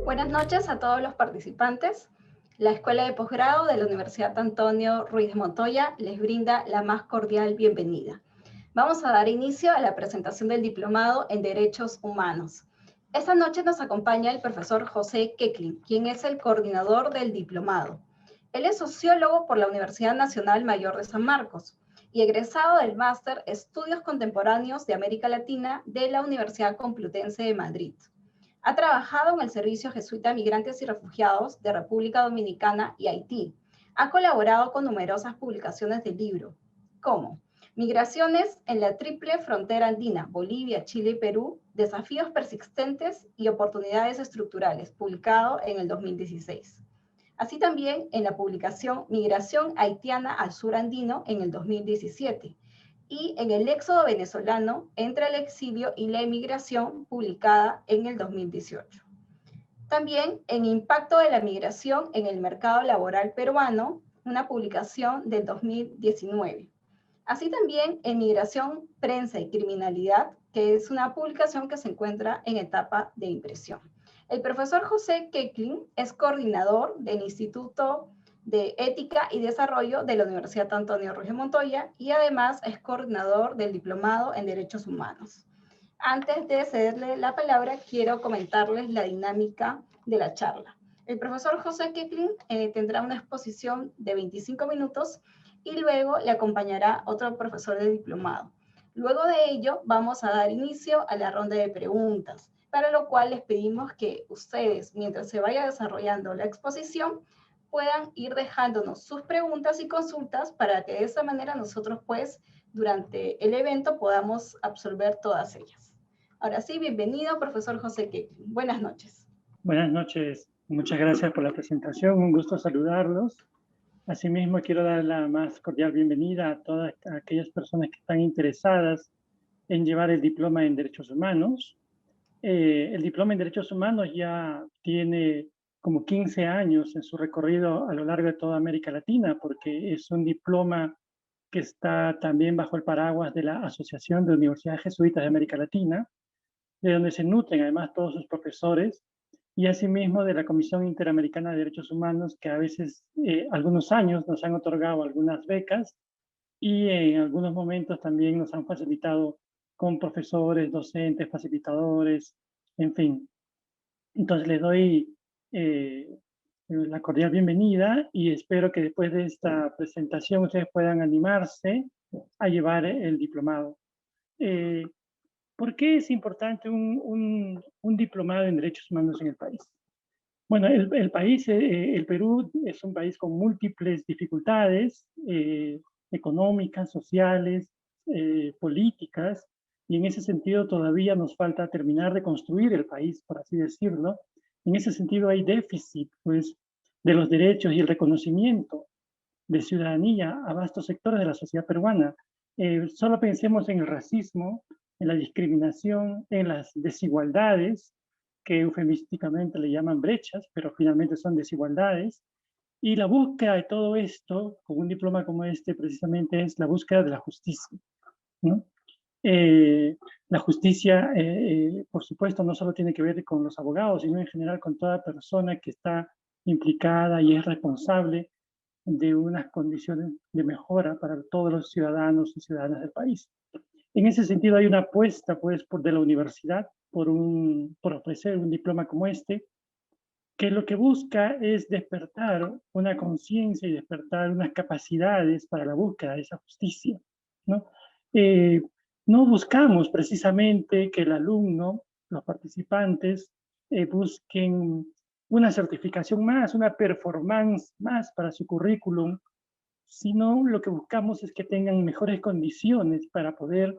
Buenas noches a todos los participantes. La Escuela de Posgrado de la Universidad Antonio Ruiz de Montoya les brinda la más cordial bienvenida. Vamos a dar inicio a la presentación del Diplomado en Derechos Humanos. Esta noche nos acompaña el profesor José Keklin, quien es el coordinador del Diplomado. Él es sociólogo por la Universidad Nacional Mayor de San Marcos y egresado del Máster Estudios Contemporáneos de América Latina de la Universidad Complutense de Madrid. Ha trabajado en el Servicio Jesuita Migrantes y Refugiados de República Dominicana y Haití. Ha colaborado con numerosas publicaciones de libro, como Migraciones en la Triple Frontera Andina, Bolivia, Chile y Perú, Desafíos Persistentes y Oportunidades Estructurales, publicado en el 2016. Así también en la publicación Migración Haitiana al Sur Andino en el 2017, y en El éxodo venezolano entre el exilio y la emigración, publicada en el 2018. También en Impacto de la migración en el mercado laboral peruano, una publicación del 2019. Así también en Migración, Prensa y Criminalidad, que es una publicación que se encuentra en etapa de impresión. El profesor José Keklin es coordinador del Instituto de Ética y Desarrollo de la Universidad Antonio Ruiz de Montoya y además es coordinador del Diplomado en Derechos Humanos. Antes de cederle la palabra, quiero comentarles la dinámica de la charla. El profesor José Keklin tendrá una exposición de 25 minutos y luego le acompañará otro profesor de diplomado. Luego de ello, vamos a dar inicio a la ronda de preguntas, para lo cual les pedimos que ustedes, mientras se vaya desarrollando la exposición, puedan ir dejándonos sus preguntas y consultas para que de esa manera nosotros, pues, durante el evento podamos absolver todas ellas. Ahora sí, bienvenido, profesor José Keklin. Buenas noches. Buenas noches. Muchas gracias por la presentación. Un gusto saludarlos. Asimismo, quiero dar la más cordial bienvenida a todas aquellas personas que están interesadas en llevar el diploma en Derechos Humanos. El diploma en Derechos Humanos ya tiene como 15 años en su recorrido a lo largo de toda América Latina, porque es un diploma que está también bajo el paraguas de la Asociación de Universidades Jesuitas de América Latina, de donde se nutren además todos sus profesores, y asimismo de la Comisión Interamericana de Derechos Humanos, que a veces, algunos años nos han otorgado algunas becas y en algunos momentos también nos han facilitado con profesores, docentes, facilitadores, en fin. Entonces les doy la cordial bienvenida y espero que después de esta presentación ustedes puedan animarse a llevar el diplomado. ¿Por qué es importante un diplomado en derechos humanos en el país? Bueno, el país, el Perú, es un país con múltiples dificultades económicas, sociales, políticas, y en ese sentido todavía nos falta terminar de construir el país, por así decirlo. En ese sentido hay déficit, pues, de los derechos y el reconocimiento de ciudadanía a vastos sectores de la sociedad peruana. Solo pensemos en el racismo, en la discriminación, en las desigualdades, que eufemísticamente le llaman brechas, pero finalmente son desigualdades. Y la búsqueda de todo esto, con un diploma como este, precisamente es la búsqueda de la justicia, ¿no? La justicia, por supuesto, no solo tiene que ver con los abogados, sino en general con toda persona que está implicada y es responsable de unas condiciones de mejora para todos los ciudadanos y ciudadanas del país. En ese sentido hay una apuesta, pues, de la universidad por ofrecer un diploma como este, que lo que busca es despertar una conciencia y despertar unas capacidades para la búsqueda de esa justicia, ¿no? No buscamos precisamente que el alumno, los participantes, busquen una certificación más, una performance más para su currículum, sino lo que buscamos es que tengan mejores condiciones para poder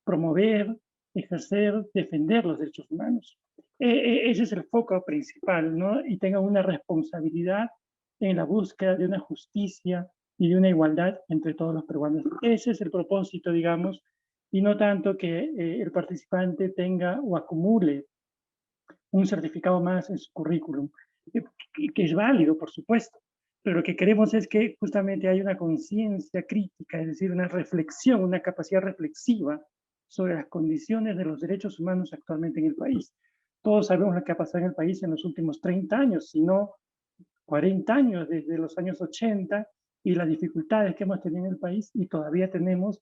promover, ejercer, defender los derechos humanos. Ese es el foco principal, ¿no? Y tengan una responsabilidad en la búsqueda de una justicia y de una igualdad entre todos los peruanos. Ese es el propósito, digamos, y no tanto que el participante tenga o acumule un certificado más en su currículum, que es válido, por supuesto, pero lo que queremos es que justamente haya una conciencia crítica, es decir, una reflexión, una capacidad reflexiva sobre las condiciones de los derechos humanos actualmente en el país. Todos sabemos lo que ha pasado en el país en los últimos 30 años, si no 40 años, desde los años 80, y las dificultades que hemos tenido en el país y todavía tenemos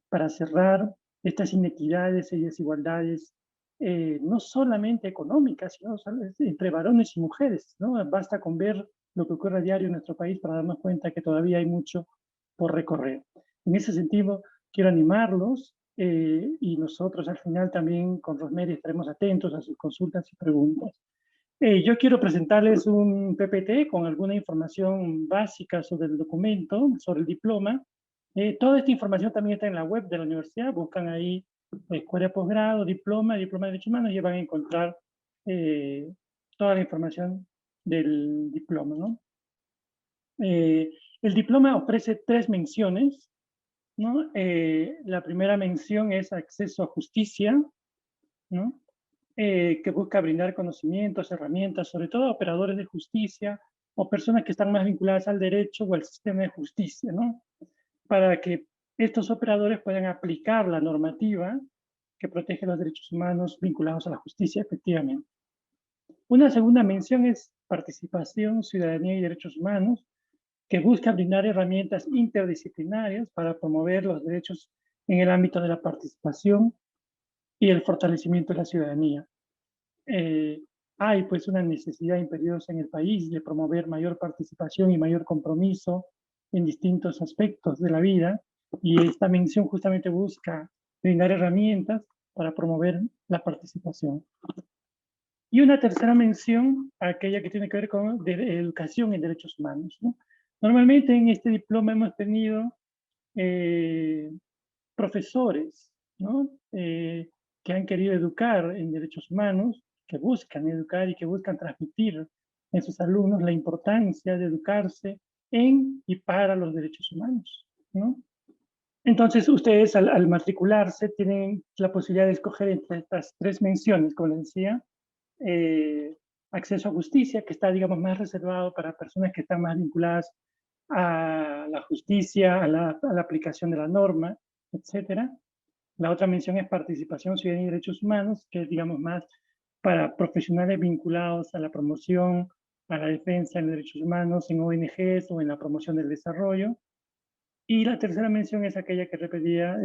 para cerrar estas inequidades y desigualdades, no solamente económicas, sino entre varones y mujeres, ¿no? Basta con ver lo que ocurre a diario en nuestro país para darnos cuenta que todavía hay mucho por recorrer. En ese sentido, quiero animarlos y nosotros al final también con Rosemary estaremos atentos a sus consultas y preguntas. Yo quiero presentarles un PPT con alguna información básica sobre el documento, sobre el diploma. Toda esta información también está en la web de la universidad. Buscan ahí escuela de posgrado, diploma de Derechos Humanos y van a encontrar toda la información del diploma, ¿no? El diploma ofrece 3 menciones, ¿no? La primera mención es acceso a justicia, ¿no? Que busca brindar conocimientos, herramientas, sobre todo a operadores de justicia o personas que están más vinculadas al derecho o al sistema de justicia, ¿no? Para que estos operadores puedan aplicar la normativa que protege los derechos humanos vinculados a la justicia, efectivamente. Una segunda mención es participación, ciudadanía y derechos humanos, que busca brindar herramientas interdisciplinarias para promover los derechos en el ámbito de la participación y el fortalecimiento de la ciudadanía. Hay pues una necesidad imperiosa en el país de promover mayor participación y mayor compromiso en distintos aspectos de la vida, y esta mención justamente busca brindar herramientas para promover la participación. Y una tercera mención, aquella que tiene que ver con educación en derechos humanos, ¿no? Normalmente en este diploma hemos tenido profesores, ¿no? Que han querido educar en derechos humanos, que buscan educar y que buscan transmitir en sus alumnos la importancia de educarse en y para los derechos humanos, ¿no? Entonces, ustedes al matricularse tienen la posibilidad de escoger entre estas 3 menciones, como les decía, acceso a justicia, que está, digamos, más reservado para personas que están más vinculadas a la justicia, a la aplicación de la norma, etcétera. La otra mención es participación, ciudadanía y derechos humanos, que es, digamos, más para profesionales vinculados a la promoción, a la defensa de derechos humanos en ONGs o en la promoción del desarrollo. Y la tercera mención es aquella que repetía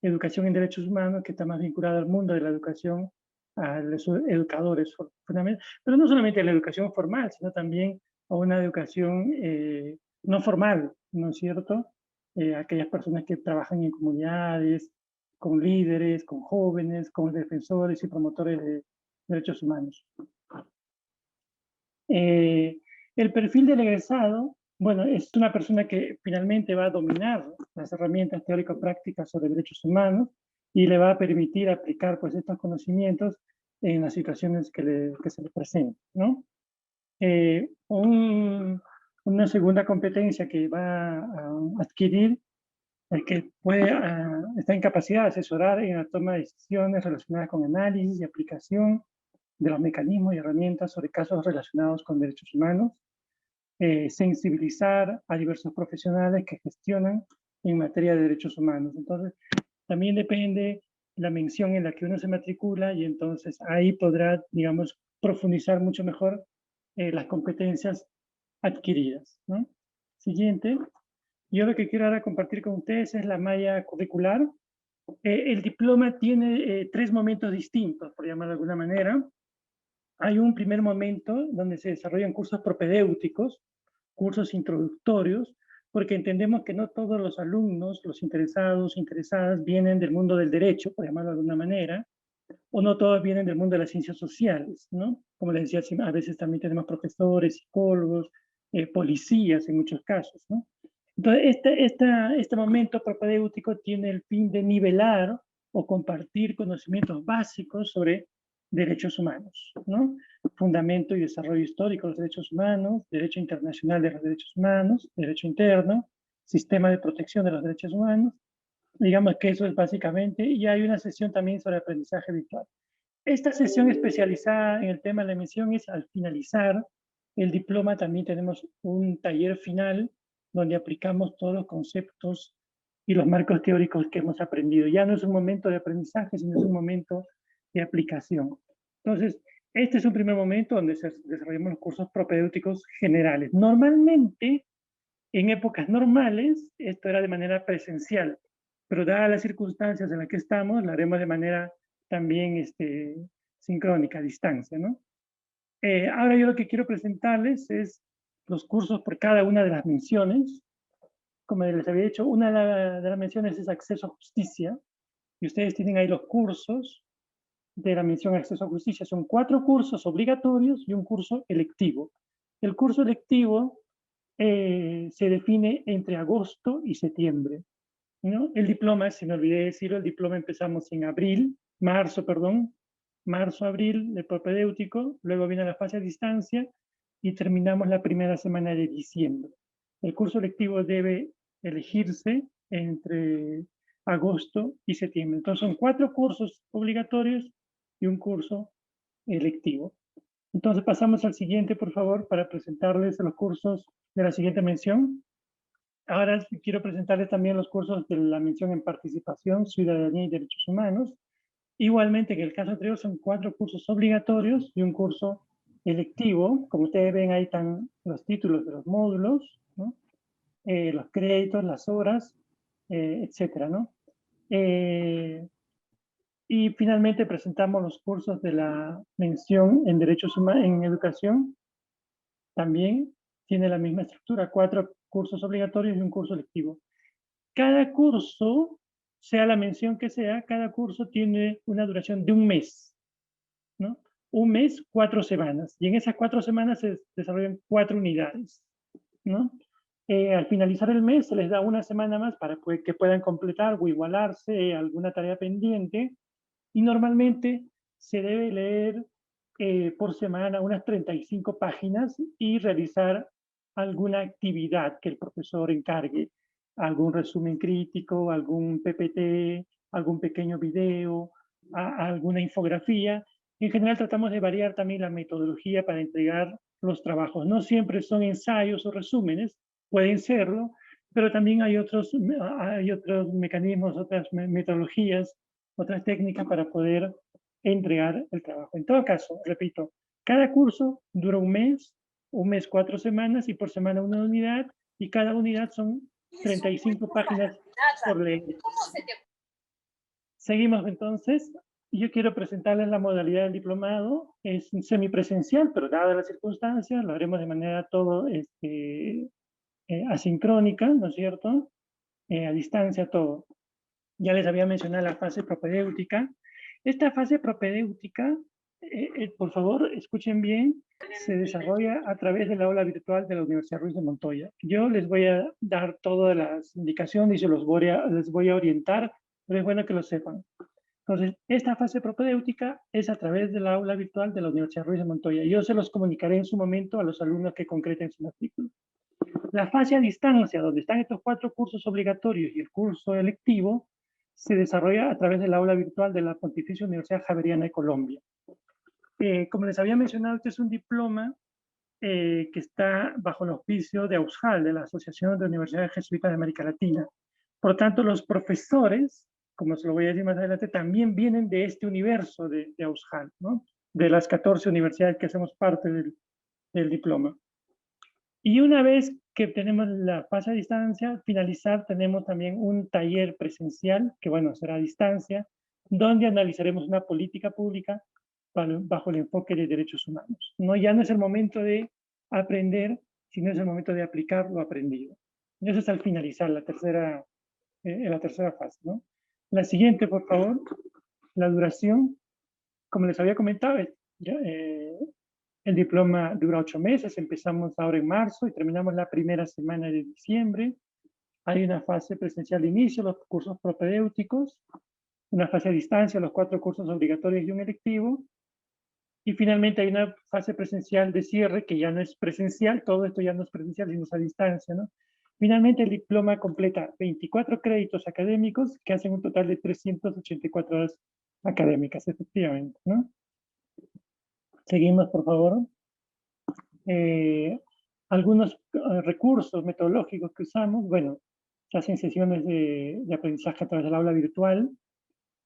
educación en derechos humanos, que está más vinculada al mundo de la educación, a los educadores, pero no solamente a la educación formal, sino también a una educación no formal, ¿no es cierto? Aquellas personas que trabajan en comunidades, con líderes, con jóvenes, con defensores y promotores de derechos humanos. El perfil del egresado, bueno, es una persona que finalmente va a dominar las herramientas teórico-prácticas sobre derechos humanos y le va a permitir aplicar pues, estos conocimientos en las situaciones que se le presenten, ¿no? Una segunda competencia que va a adquirir el que está en capacidad de asesorar en la toma de decisiones relacionadas con análisis y aplicación de los mecanismos y herramientas sobre casos relacionados con derechos humanos, sensibilizar a diversos profesionales que gestionan en materia de derechos humanos. Entonces, también depende la mención en la que uno se matricula y entonces ahí podrá, digamos, profundizar mucho mejor las competencias adquiridas, ¿no? Siguiente. Yo lo que quiero ahora compartir con ustedes es la malla curricular. El diploma tiene 3 momentos distintos, por llamarlo de alguna manera. Hay un primer momento donde se desarrollan cursos propedéuticos, cursos introductorios, porque entendemos que no todos los alumnos, los interesados, interesadas, vienen del mundo del derecho, por llamarlo de alguna manera, o no todos vienen del mundo de las ciencias sociales, ¿no? Como les decía, a veces también tenemos profesores, psicólogos, policías en muchos casos, ¿no? Entonces, este momento propedéutico tiene el fin de nivelar o compartir conocimientos básicos sobre derechos humanos, ¿no? Fundamento y desarrollo histórico de los derechos humanos, derecho internacional de los derechos humanos, derecho interno, sistema de protección de los derechos humanos. Digamos que eso es básicamente, y hay una sesión también sobre aprendizaje virtual. Esta sesión especializada en el tema de la emisión es al finalizar el diploma también tenemos un taller final donde aplicamos todos los conceptos y los marcos teóricos que hemos aprendido. Ya no es un momento de aprendizaje, sino es un momento de aplicación. Entonces, este es un primer momento donde desarrollamos los cursos propedéuticos generales. Normalmente, en épocas normales, esto era de manera presencial, pero dadas las circunstancias en las que estamos, lo haremos de manera también sincrónica, a distancia, ¿no? Ahora yo lo que quiero presentarles es los cursos por cada una de las menciones. Como les había dicho, una de las menciones es acceso a justicia, y ustedes tienen ahí los cursos de la mención acceso a justicia. Son 4 cursos obligatorios y un curso electivo. El curso electivo se define entre agosto y septiembre, ¿no? El diploma, si me olvidé decirlo, el diploma empezamos en marzo, abril, de propedéutico, luego viene la fase a distancia y terminamos la primera semana de diciembre. El curso lectivo debe elegirse entre agosto y septiembre. Entonces son 4 cursos obligatorios y un curso electivo. Entonces pasamos al siguiente, por favor, para presentarles los cursos de la siguiente mención. Ahora quiero presentarles también los cursos de la mención en participación, ciudadanía y derechos humanos. Igualmente, en el caso anterior son 4 cursos obligatorios y un curso electivo. Como ustedes ven, ahí están los títulos de los módulos, ¿no? Los créditos, las horas, etcétera, ¿no? Y finalmente presentamos los cursos de la mención en derechos humanos, en educación. También tiene la misma estructura, 4 cursos obligatorios y un curso electivo. Cada curso, sea la mención que sea, cada curso tiene una duración de un mes, ¿no? Un mes, 4 semanas. Y en esas 4 semanas se desarrollan 4 unidades, ¿no? Al finalizar el mes se les da una semana más para que puedan completar o igualarse alguna tarea pendiente. Y normalmente se debe leer por semana unas 35 páginas y realizar alguna actividad que el profesor encargue, algún resumen crítico, algún PPT, algún pequeño video, alguna infografía. En general tratamos de variar también la metodología para entregar los trabajos. No siempre son ensayos o resúmenes, pueden serlo, pero también hay otros mecanismos, otras metodologías, otras técnicas para poder entregar el trabajo. En todo caso, repito, cada curso dura un mes 4 semanas y por semana una unidad, y cada unidad son 35 páginas por leer. Seguimos entonces. Yo quiero presentarles la modalidad del diplomado. Es semipresencial, pero dadas las circunstancias, lo haremos de manera todo asincrónica, ¿no es cierto? A distancia todo. Ya les había mencionado la fase propedéutica. Esta fase propedéutica, por favor, escuchen bien, se desarrolla a través del aula virtual de la Universidad Ruiz de Montoya. Yo les voy a dar todas las indicaciones y les voy a orientar, pero es bueno que lo sepan. Entonces, esta fase propedéutica es a través del aula virtual de la Universidad Ruiz de Montoya. Yo se los comunicaré en su momento a los alumnos que concreten su matrícula. La fase a distancia, donde están estos 4 cursos obligatorios y el curso electivo, se desarrolla a través del aula virtual de la Pontificia Universidad Javeriana de Colombia. Como les había mencionado, este es un diploma que está bajo el auspicio de AUSJAL, de la Asociación de Universidades Jesuitas de América Latina. Por lo tanto, los profesores, como se lo voy a decir más adelante, también vienen de este universo de AUSJAL, ¿no? De las 14 universidades que hacemos parte del diploma. Y una vez que tenemos la fase a distancia, finalizar, tenemos también un taller presencial, que bueno, será a distancia, donde analizaremos una política pública bajo el enfoque de derechos humanos. ¿No? Ya no es el momento de aprender, sino es el momento de aplicar lo aprendido. Eso es al finalizar la tercera fase, ¿no? La siguiente, por favor, la duración. Como les había comentado, el diploma dura 8 meses, empezamos ahora en marzo y terminamos la primera semana de diciembre. Hay una fase presencial de inicio, los cursos propedéuticos, una fase a distancia, los 4 cursos obligatorios y un electivo. Y finalmente hay una fase presencial de cierre, que ya no es presencial, todo esto ya no es presencial, sino es a distancia, ¿no? Finalmente el diploma completa 24 créditos académicos que hacen un total de 384 horas académicas, efectivamente, ¿no? Seguimos, por favor. Algunos recursos metodológicos que usamos, bueno, se hacen sesiones de aprendizaje a través del aula virtual,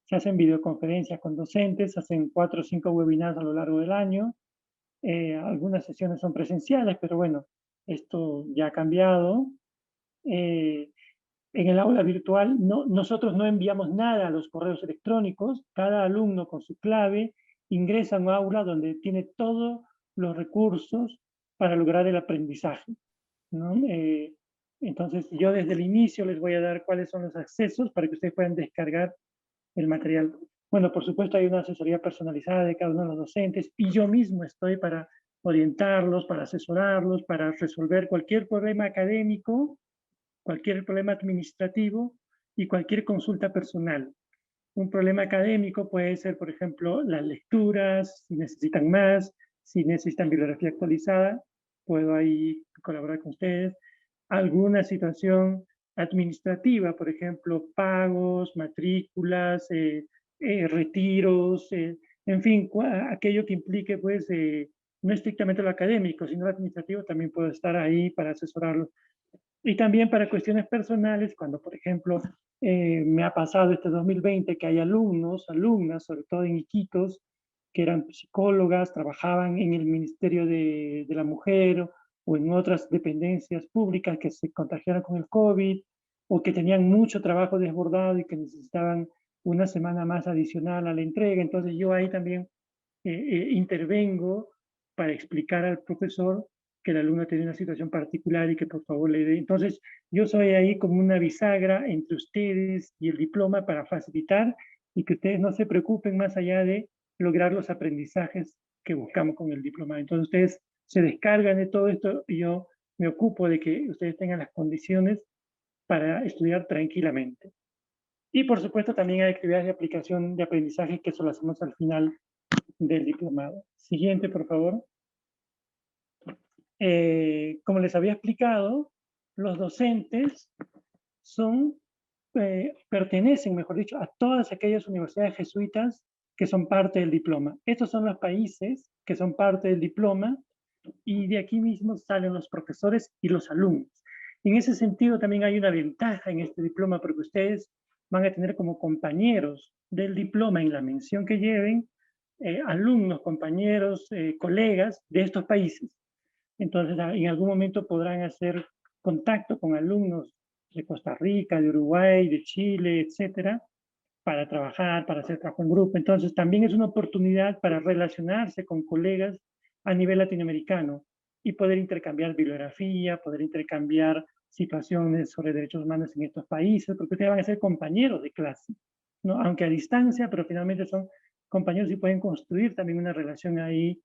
se hacen videoconferencias con docentes, se hacen 4 o 5 webinars a lo largo del año. Algunas sesiones son presenciales, pero bueno, esto ya ha cambiado. En el aula virtual nosotros no enviamos nada a los correos electrónicos. Cada alumno con su clave ingresa a un aula donde tiene todos los recursos para lograr el aprendizaje, ¿no? Entonces yo desde el inicio les voy a dar cuáles son los accesos para que ustedes puedan descargar el material. Bueno, por supuesto hay una asesoría personalizada de cada uno de los docentes y yo mismo estoy para orientarlos, para asesorarlos, para resolver cualquier problema académico, cualquier problema administrativo y cualquier consulta personal. Un problema académico puede ser, por ejemplo, las lecturas, si necesitan más, si necesitan bibliografía actualizada, puedo ahí colaborar con ustedes. Alguna situación administrativa, por ejemplo, pagos, matrículas, retiros, en fin, aquello que implique, pues, no estrictamente lo académico, sino lo administrativo, también puedo estar ahí para asesorarlos. Y también para cuestiones personales, cuando, por ejemplo, me ha pasado este 2020 que hay alumnos, alumnas, sobre todo en Iquitos, que eran psicólogas, trabajaban en el Ministerio de la Mujer o en otras dependencias públicas que se contagiaron con el COVID o que tenían mucho trabajo desbordado y que necesitaban una semana más adicional a la entrega. Entonces yo ahí también intervengo para explicar al profesor que el alumno tiene una situación particular y que por favor le dé. Entonces, yo soy ahí como una bisagra entre ustedes y el diploma para facilitar y que ustedes no se preocupen más allá de lograr los aprendizajes que buscamos con el diploma. Entonces, ustedes se descargan de todo esto y yo me ocupo de que ustedes tengan las condiciones para estudiar tranquilamente. Y por supuesto también hay actividades de aplicación de aprendizaje que eso lo hacemos al final del diplomado. Siguiente, por favor. Como les había explicado, los docentes pertenecen, mejor dicho, a todas aquellas universidades jesuitas que son parte del diploma. Estos son los países que son parte del diploma y de aquí mismo salen los profesores y los alumnos. En ese sentido también hay una ventaja en este diploma porque ustedes van a tener como compañeros del diploma en la mención que lleven alumnos, compañeros, colegas de estos países. Entonces, en algún momento podrán hacer contacto con alumnos de Costa Rica, de Uruguay, de Chile, etcétera, para trabajar, para hacer trabajo en grupo. Entonces, también es una oportunidad para relacionarse con colegas a nivel latinoamericano y poder intercambiar bibliografía, poder intercambiar situaciones sobre derechos humanos en estos países, porque ustedes van a ser compañeros de clase, ¿no? Aunque a distancia, pero finalmente son compañeros y pueden construir también una relación ahí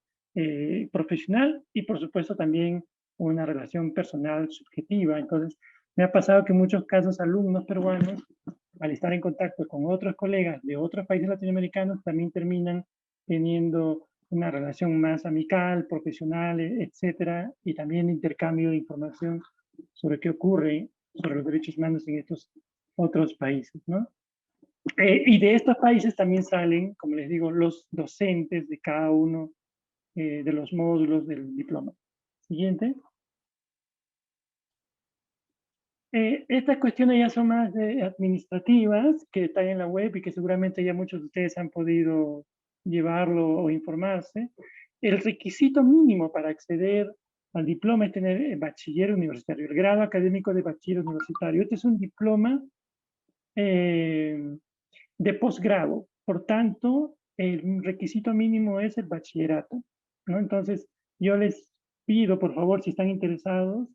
profesional y por supuesto también una relación personal subjetiva. Entonces, me ha pasado que en muchos casos alumnos peruanos, al estar en contacto con otros colegas de otros países latinoamericanos, también terminan teniendo una relación más amical, profesional, etcétera, y también intercambio de información sobre qué ocurre sobre los derechos humanos en estos otros países, ¿no? Y de estos países también salen, como les digo, los docentes de cada uno de los módulos del diploma. Siguiente. Estas cuestiones ya son más administrativas, que están en la web y que seguramente ya muchos de ustedes han podido llevarlo o informarse. El requisito mínimo para acceder al diploma es tener el bachiller universitario, el grado académico de bachiller universitario. Este es un diploma de posgrado. Por tanto, el requisito mínimo es el bachillerato, ¿no? Entonces, yo les pido, por favor, si están interesados,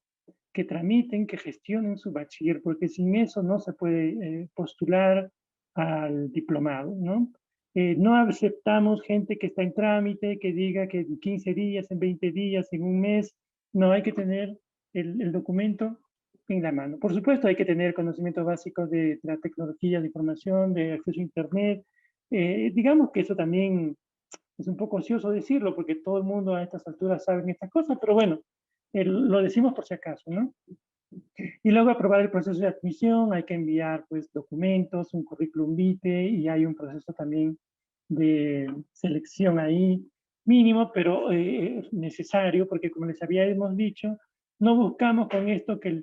que tramiten, que gestionen su bachiller, porque sin eso no se puede postular al diplomado, ¿no? No aceptamos gente que está en trámite, que diga que en 15 días, en 20 días, en un mes. No, hay que tener el documento en la mano. Por supuesto, hay que tener conocimientos básicos de la tecnología de información, de acceso a Internet. Digamos que eso también es un poco ocioso decirlo, porque todo el mundo a estas alturas sabe estas cosas, pero bueno, lo decimos por si acaso, ¿no? Y luego aprobar el proceso de admisión, hay que enviar pues documentos, un currículum vitae y hay un proceso también de selección ahí. mínimo, pero necesario, porque como les habíamos dicho, no buscamos con esto que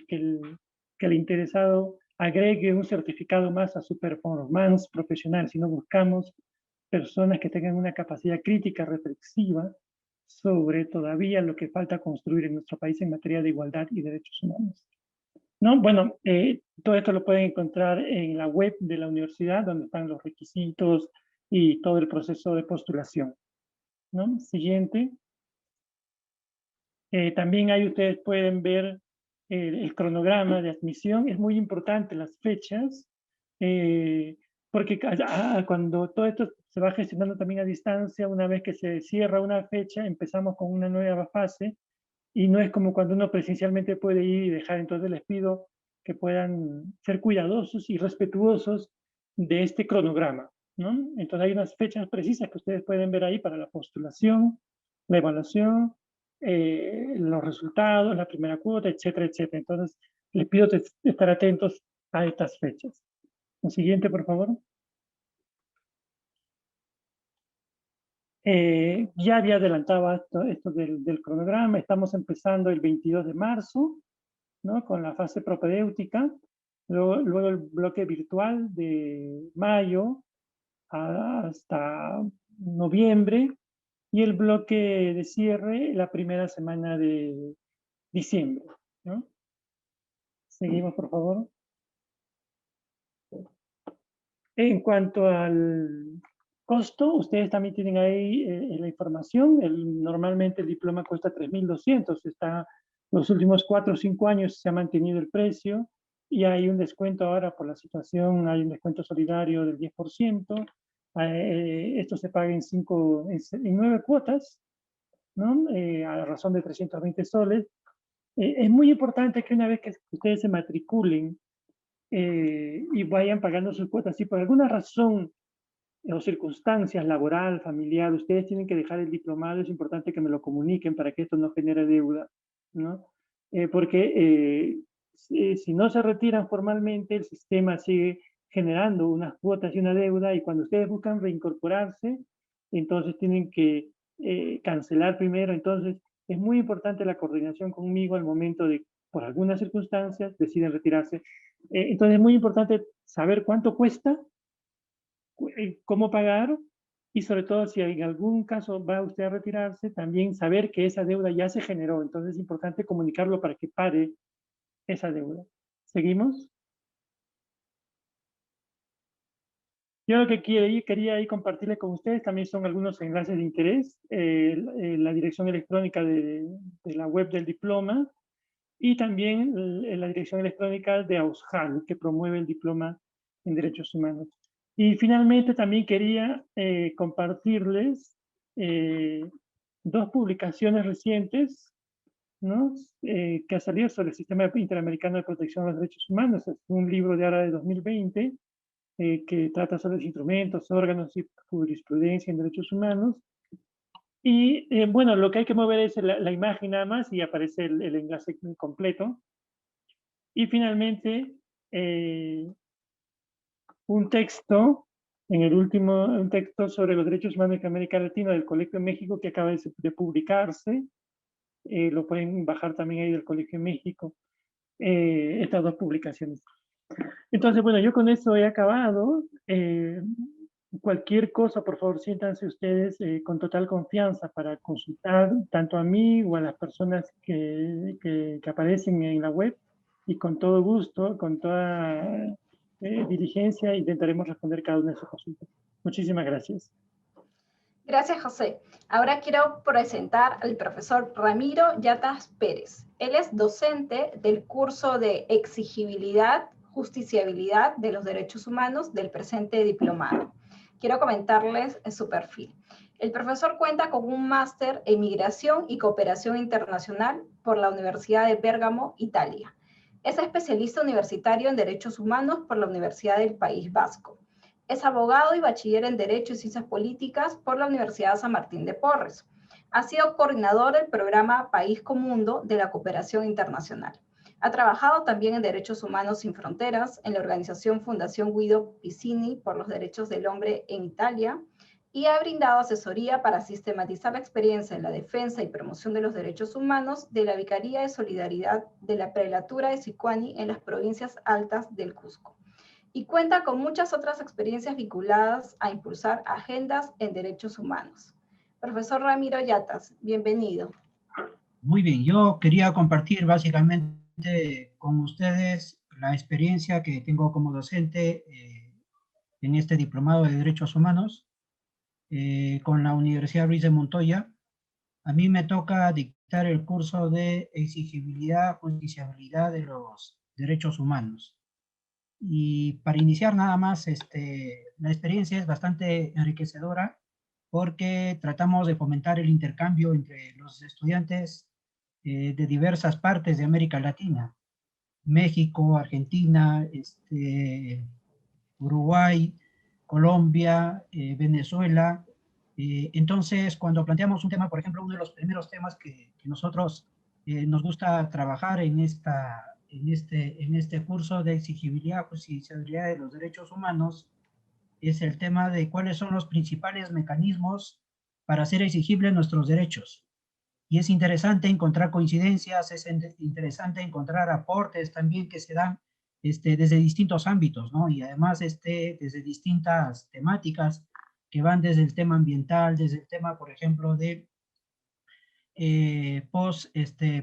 el interesado agregue un certificado más a su performance profesional, sino buscamos personas que tengan una capacidad crítica reflexiva sobre todavía lo que falta construir en nuestro país en materia de igualdad y derechos humanos. ¿No? Bueno, todo esto lo pueden encontrar en la web de la universidad, donde están los requisitos y todo el proceso de postulación, ¿no? Siguiente. También ahí ustedes pueden ver el cronograma de admisión. Es muy importante las fechas, porque cuando todo esto se va gestionando también a distancia, una vez que se cierra una fecha, empezamos con una nueva fase, y no es como cuando uno presencialmente puede ir y dejar. Entonces les pido que puedan ser cuidadosos y respetuosos de este cronograma, ¿no? Entonces hay unas fechas precisas que ustedes pueden ver ahí para la postulación, la evaluación, los resultados, la primera cuota, etcétera, etcétera. Entonces les pido estar atentos a estas fechas. El siguiente, por favor. Ya había adelantado esto del cronograma. Estamos empezando el 22 de marzo, ¿no? Con la fase propedéutica. Luego el bloque virtual de mayo hasta noviembre, y el bloque de cierre la primera semana de diciembre, ¿no? Seguimos, por favor. En cuanto al costo, ustedes también tienen ahí la información. Normalmente el diploma cuesta 3.200. Los últimos 4 o 5 años se ha mantenido el precio, y hay un descuento ahora por la situación, hay un descuento solidario del 10%. Esto se paga en 9 cuotas, ¿no? A razón de 320 soles. Es muy importante que una vez que ustedes se matriculen y vayan pagando sus cuotas, si por alguna razón o circunstancias laboral, familiar, ustedes tienen que dejar el diplomado, es importante que me lo comuniquen para que esto no genere deuda, ¿no? Porque si no se retiran formalmente, el sistema sigue generando unas cuotas y una deuda, y cuando ustedes buscan reincorporarse, entonces tienen que cancelar primero. Entonces es muy importante la coordinación conmigo al momento de, por algunas circunstancias, deciden retirarse. Entonces es muy importante saber cuánto cuesta, cómo pagar, y sobre todo si en algún caso va usted a retirarse, también saber que esa deuda ya se generó. Entonces es importante comunicarlo para que pare esa deuda. ¿Seguimos? Yo lo que quería ahí compartirles con ustedes también son algunos enlaces de interés, la dirección electrónica de la web del diploma, y también la dirección electrónica de AUSJAL, que promueve el diploma en Derechos Humanos. Y finalmente también quería compartirles 2 publicaciones recientes, ¿no? Que ha salido sobre el Sistema Interamericano de Protección de los Derechos Humanos. Es un libro de ahora de 2020 que trata sobre los instrumentos, órganos y jurisprudencia en derechos humanos. Y bueno, lo que hay que mover es la imagen nada más, y aparece el enlace completo. Y finalmente, un texto, un texto sobre los derechos humanos en América Latina del Colegio de México, que acaba de publicarse. Lo pueden bajar también ahí del Colegio de México, estas 2 publicaciones. Entonces, bueno, yo con eso he acabado. Cualquier cosa, por favor, siéntanse ustedes con total confianza para consultar tanto a mí o a las personas que aparecen en la web, y con todo gusto, con toda diligencia, intentaremos responder cada una de sus consultas. Muchísimas gracias. Gracias, José. Ahora quiero presentar al profesor Ramiro Yatas Pérez. Él es docente del curso de Exigibilidad, Justiciabilidad de los Derechos Humanos del presente diplomado. Quiero comentarles su perfil. El profesor cuenta con un máster en Migración y Cooperación Internacional por la Universidad de Bérgamo, Italia. Es especialista universitario en Derechos Humanos por la Universidad del País Vasco. Es abogado y bachiller en Derecho y Ciencias Políticas por la Universidad San Martín de Porres. Ha sido coordinador del programa País con Mundo de la Cooperación Internacional. Ha trabajado también en Derechos Humanos Sin Fronteras, en la organización Fundación Guido Pizzini por los Derechos del Hombre en Italia, y ha brindado asesoría para sistematizar la experiencia en la defensa y promoción de los derechos humanos de la Vicaría de Solidaridad de la Prelatura de Sicuani en las provincias altas del Cusco. Y cuenta con muchas otras experiencias vinculadas a impulsar agendas en derechos humanos. Profesor Ramiro Yatas, bienvenido. Muy bien, yo quería compartir básicamente con ustedes la experiencia que tengo como docente en este diplomado de Derechos Humanos con la Universidad Ruiz de Montoya. A mí me toca dictar el curso de exigibilidad, justiciabilidad de los derechos humanos. Y para iniciar nada más, la experiencia es bastante enriquecedora porque tratamos de fomentar el intercambio entre los estudiantes de diversas partes de América Latina, México, Argentina, Uruguay, Colombia, Venezuela. Entonces, cuando planteamos un tema, por ejemplo, uno de los primeros temas que nosotros nos gusta trabajar en este curso de exigibilidad, justiciabilidad de los derechos humanos, es el tema de cuáles son los principales mecanismos para hacer exigibles nuestros derechos. Y es interesante encontrar coincidencias, es interesante encontrar aportes también que se dan desde distintos ámbitos, ¿no? Y además desde distintas temáticas que van desde el tema ambiental, desde el tema, por ejemplo, de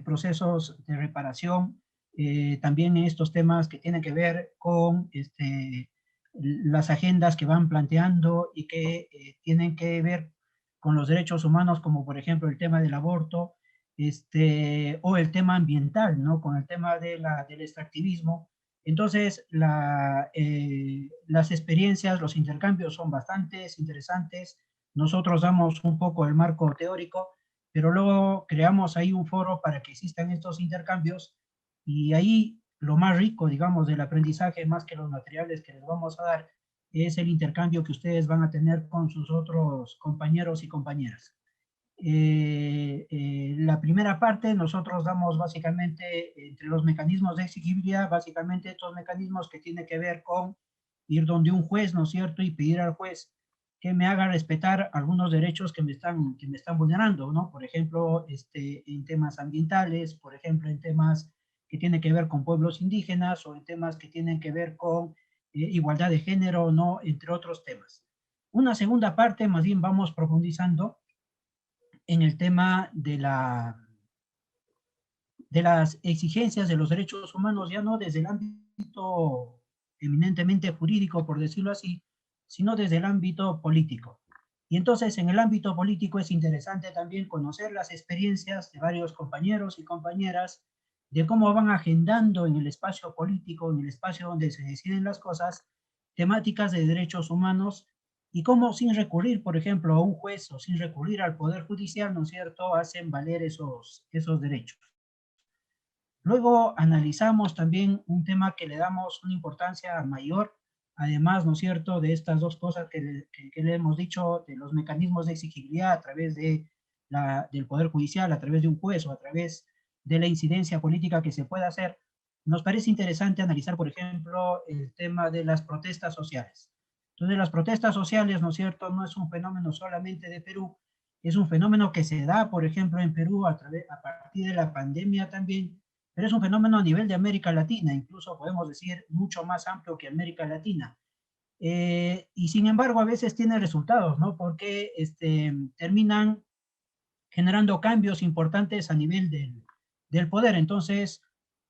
procesos de reparación, también estos temas que tienen que ver con las agendas que van planteando y que tienen que ver con los derechos humanos, como por ejemplo el tema del aborto, o el tema ambiental, ¿no? Con el tema del extractivismo. Entonces, las experiencias, los intercambios son bastante interesantes. Nosotros damos un poco el marco teórico, pero luego creamos ahí un foro para que existan estos intercambios y ahí lo más rico, digamos, del aprendizaje, más que los materiales que les vamos a dar, es el intercambio que ustedes van a tener con sus otros compañeros y compañeras. La primera parte nosotros damos básicamente entre los mecanismos de exigibilidad, básicamente estos mecanismos que tienen que ver con ir donde un juez, ¿no es cierto?, y pedir al juez que me haga respetar algunos derechos que me están vulnerando, ¿no? Por ejemplo, en temas ambientales, por ejemplo, en temas que tienen que ver con pueblos indígenas o en temas que tienen que ver con igualdad de género, ¿no?, entre otros temas. Una segunda parte, más bien vamos profundizando en el tema de las exigencias de los derechos humanos, ya no desde el ámbito eminentemente jurídico, por decirlo así, sino desde el ámbito político. Y entonces en el ámbito político es interesante también conocer las experiencias de varios compañeros y compañeras de cómo van agendando en el espacio político, en el espacio donde se deciden las cosas, temáticas de derechos humanos y cómo sin recurrir, por ejemplo, a un juez o sin recurrir al Poder Judicial, ¿no es cierto?, hacen valer esos derechos. Luego analizamos también un tema que le damos una importancia mayor, además, ¿no es cierto?, de estas dos cosas que le hemos dicho, de los mecanismos de exigibilidad a través del Poder Judicial, a través de un juez o a través de la incidencia política que se pueda hacer. Nos parece interesante analizar, por ejemplo, el tema de las protestas sociales. Entonces, las protestas sociales, ¿no es cierto?, no es un fenómeno solamente de Perú, es un fenómeno que se da, por ejemplo, en Perú a partir de la pandemia también, pero es un fenómeno a nivel de América Latina, incluso podemos decir mucho más amplio que América Latina. Y sin embargo, a veces tiene resultados, ¿no? Porque terminan generando cambios importantes a nivel del poder. Entonces,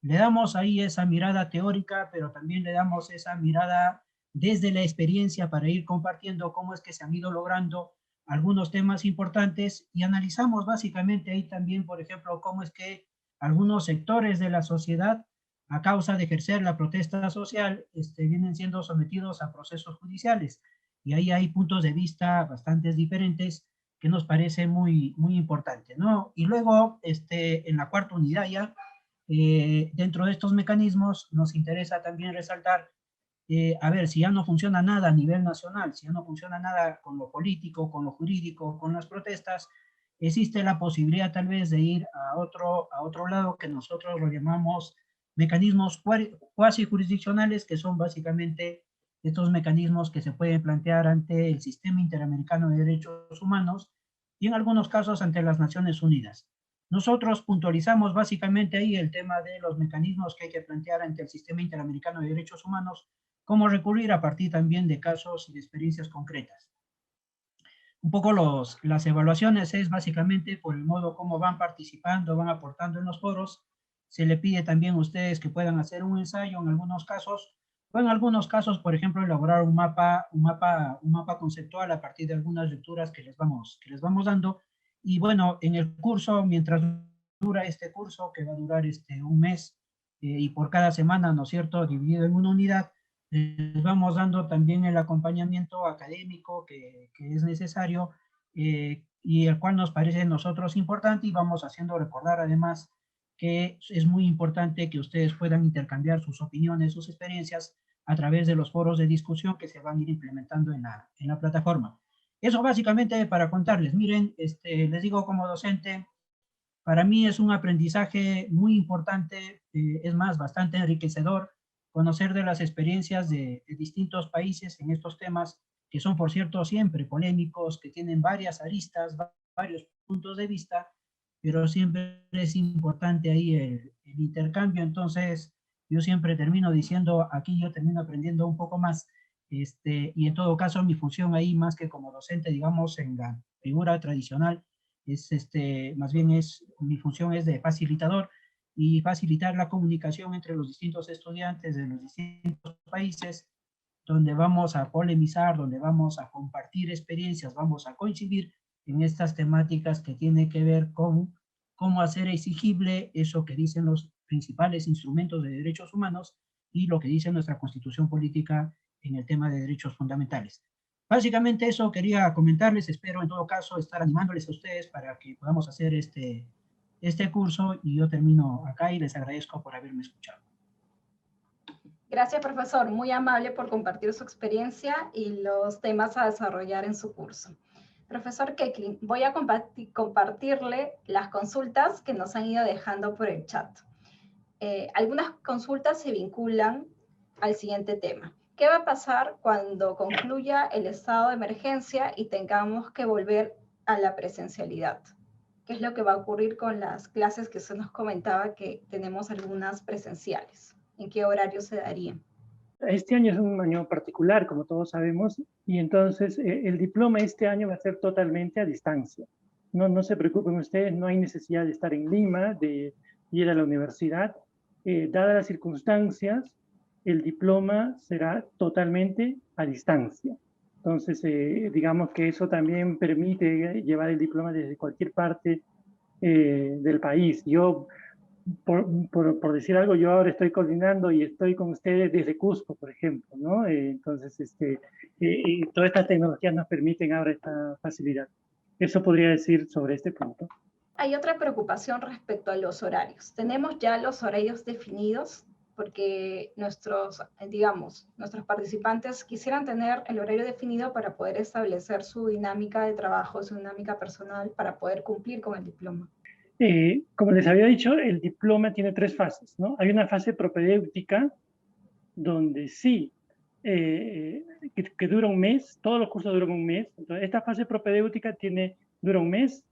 le damos ahí esa mirada teórica, pero también le damos esa mirada desde la experiencia para ir compartiendo cómo es que se han ido logrando algunos temas importantes y analizamos básicamente ahí también, por ejemplo, cómo es que algunos sectores de la sociedad, a causa de ejercer la protesta social, vienen siendo sometidos a procesos judiciales. Y ahí hay puntos de vista bastante diferentes que nos parece muy, muy importante, ¿no? Y luego, en la cuarta unidad ya, dentro de estos mecanismos, nos interesa también resaltar, a ver, si ya no funciona nada a nivel nacional, si ya no funciona nada con lo político, con lo jurídico, con las protestas, existe la posibilidad tal vez de ir a otro lado que nosotros lo llamamos mecanismos cuasi jurisdiccionales, que son básicamente estos mecanismos que se pueden plantear ante el Sistema Interamericano de Derechos Humanos y en algunos casos ante las Naciones Unidas. Nosotros puntualizamos básicamente ahí el tema de los mecanismos que hay que plantear ante el Sistema Interamericano de Derechos Humanos, cómo recurrir a partir también de casos y de experiencias concretas. Un poco las evaluaciones es básicamente por el modo como van participando, van aportando en los foros. Se le pide también a ustedes que puedan hacer un ensayo en algunos casos, o en algunos casos, por ejemplo, elaborar un mapa conceptual a partir de algunas lecturas que les vamos dando. Y bueno, en el curso, mientras dura este curso, que va a durar un mes, y por cada semana, ¿no es cierto?, dividido en una unidad, les vamos dando también el acompañamiento académico que es necesario, y el cual nos parece a nosotros importante, y vamos haciendo recordar además que es muy importante que ustedes puedan intercambiar sus opiniones, sus experiencias a través de los foros de discusión que se van a ir implementando en la plataforma. Eso básicamente para contarles. Miren, les digo como docente, para mí es un aprendizaje muy importante, es más, bastante enriquecedor, conocer de las experiencias de distintos países en estos temas, que son, por cierto, siempre polémicos, que tienen varias aristas, varios puntos de vista, pero siempre es importante ahí el intercambio. Entonces, yo siempre termino diciendo, aquí yo termino aprendiendo un poco más, y en todo caso, mi función ahí, más que como docente, digamos, en la figura tradicional, es más bien mi función es de facilitador, y facilitar la comunicación entre los distintos estudiantes de los distintos países, donde vamos a polemizar, donde vamos a compartir experiencias, vamos a coincidir en estas temáticas que tienen que ver con cómo hacer exigible eso que dicen los principales instrumentos de derechos humanos y lo que dice nuestra Constitución Política en el tema de derechos fundamentales. Básicamente eso quería comentarles, espero en todo caso estar animándoles a ustedes para que podamos hacer este curso, y yo termino acá y les agradezco por haberme escuchado. Gracias, profesor. Muy amable por compartir su experiencia y los temas a desarrollar en su curso. Profesor Keklin, voy a compartirle las consultas que nos han ido dejando por el chat. Algunas consultas se vinculan al siguiente tema. ¿Qué va a pasar cuando concluya el estado de emergencia y tengamos que volver a la presencialidad? ¿Qué es lo que va a ocurrir con las clases que usted nos comentaba que tenemos algunas presenciales? ¿En qué horario se darían? Este año es un año particular, como todos sabemos, y entonces el diploma este año va a ser totalmente a distancia. No se preocupen ustedes, no hay necesidad de estar en Lima, de ir a la universidad. Dadas las circunstancias, el diploma será totalmente a distancia. Entonces, digamos que eso también permite llevar el diploma desde cualquier parte del país. Yo, por decir algo, yo ahora estoy coordinando y estoy con ustedes desde Cusco, por ejemplo, ¿no? Entonces, todas estas tecnologías nos permiten ahora esta facilidad. Eso podría decir sobre este punto. Hay otra preocupación respecto a los horarios. ¿Tenemos ya los horarios definidos? Porque nuestros participantes quisieran tener el horario definido para poder establecer su dinámica de trabajo, su dinámica personal, para poder cumplir con el diploma. Como les había dicho, el diploma tiene 3 fases, ¿no? Hay una fase propedéutica, donde sí, que dura un mes, todos los cursos duran un mes. Entonces, esta fase propedéutica dura un mes,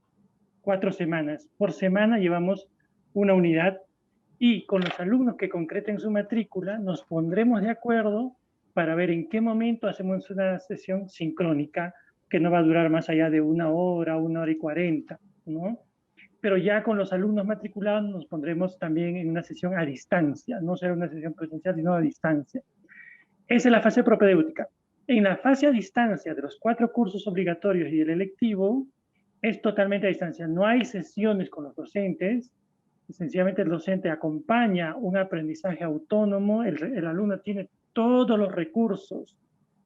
4 semanas. Por semana llevamos una unidad, y con los alumnos que concreten su matrícula nos pondremos de acuerdo para ver en qué momento hacemos una sesión sincrónica que no va a durar más allá de 1 hora, 1 hora y 40, ¿no? Pero ya con los alumnos matriculados nos pondremos también en una sesión a distancia, no será una sesión presencial, sino a distancia. Esa es la fase propedéutica. En la fase a distancia de los 4 cursos obligatorios y el electivo, es totalmente a distancia. No hay sesiones con los docentes, sencillamente el docente acompaña un aprendizaje autónomo, el alumno tiene todos los recursos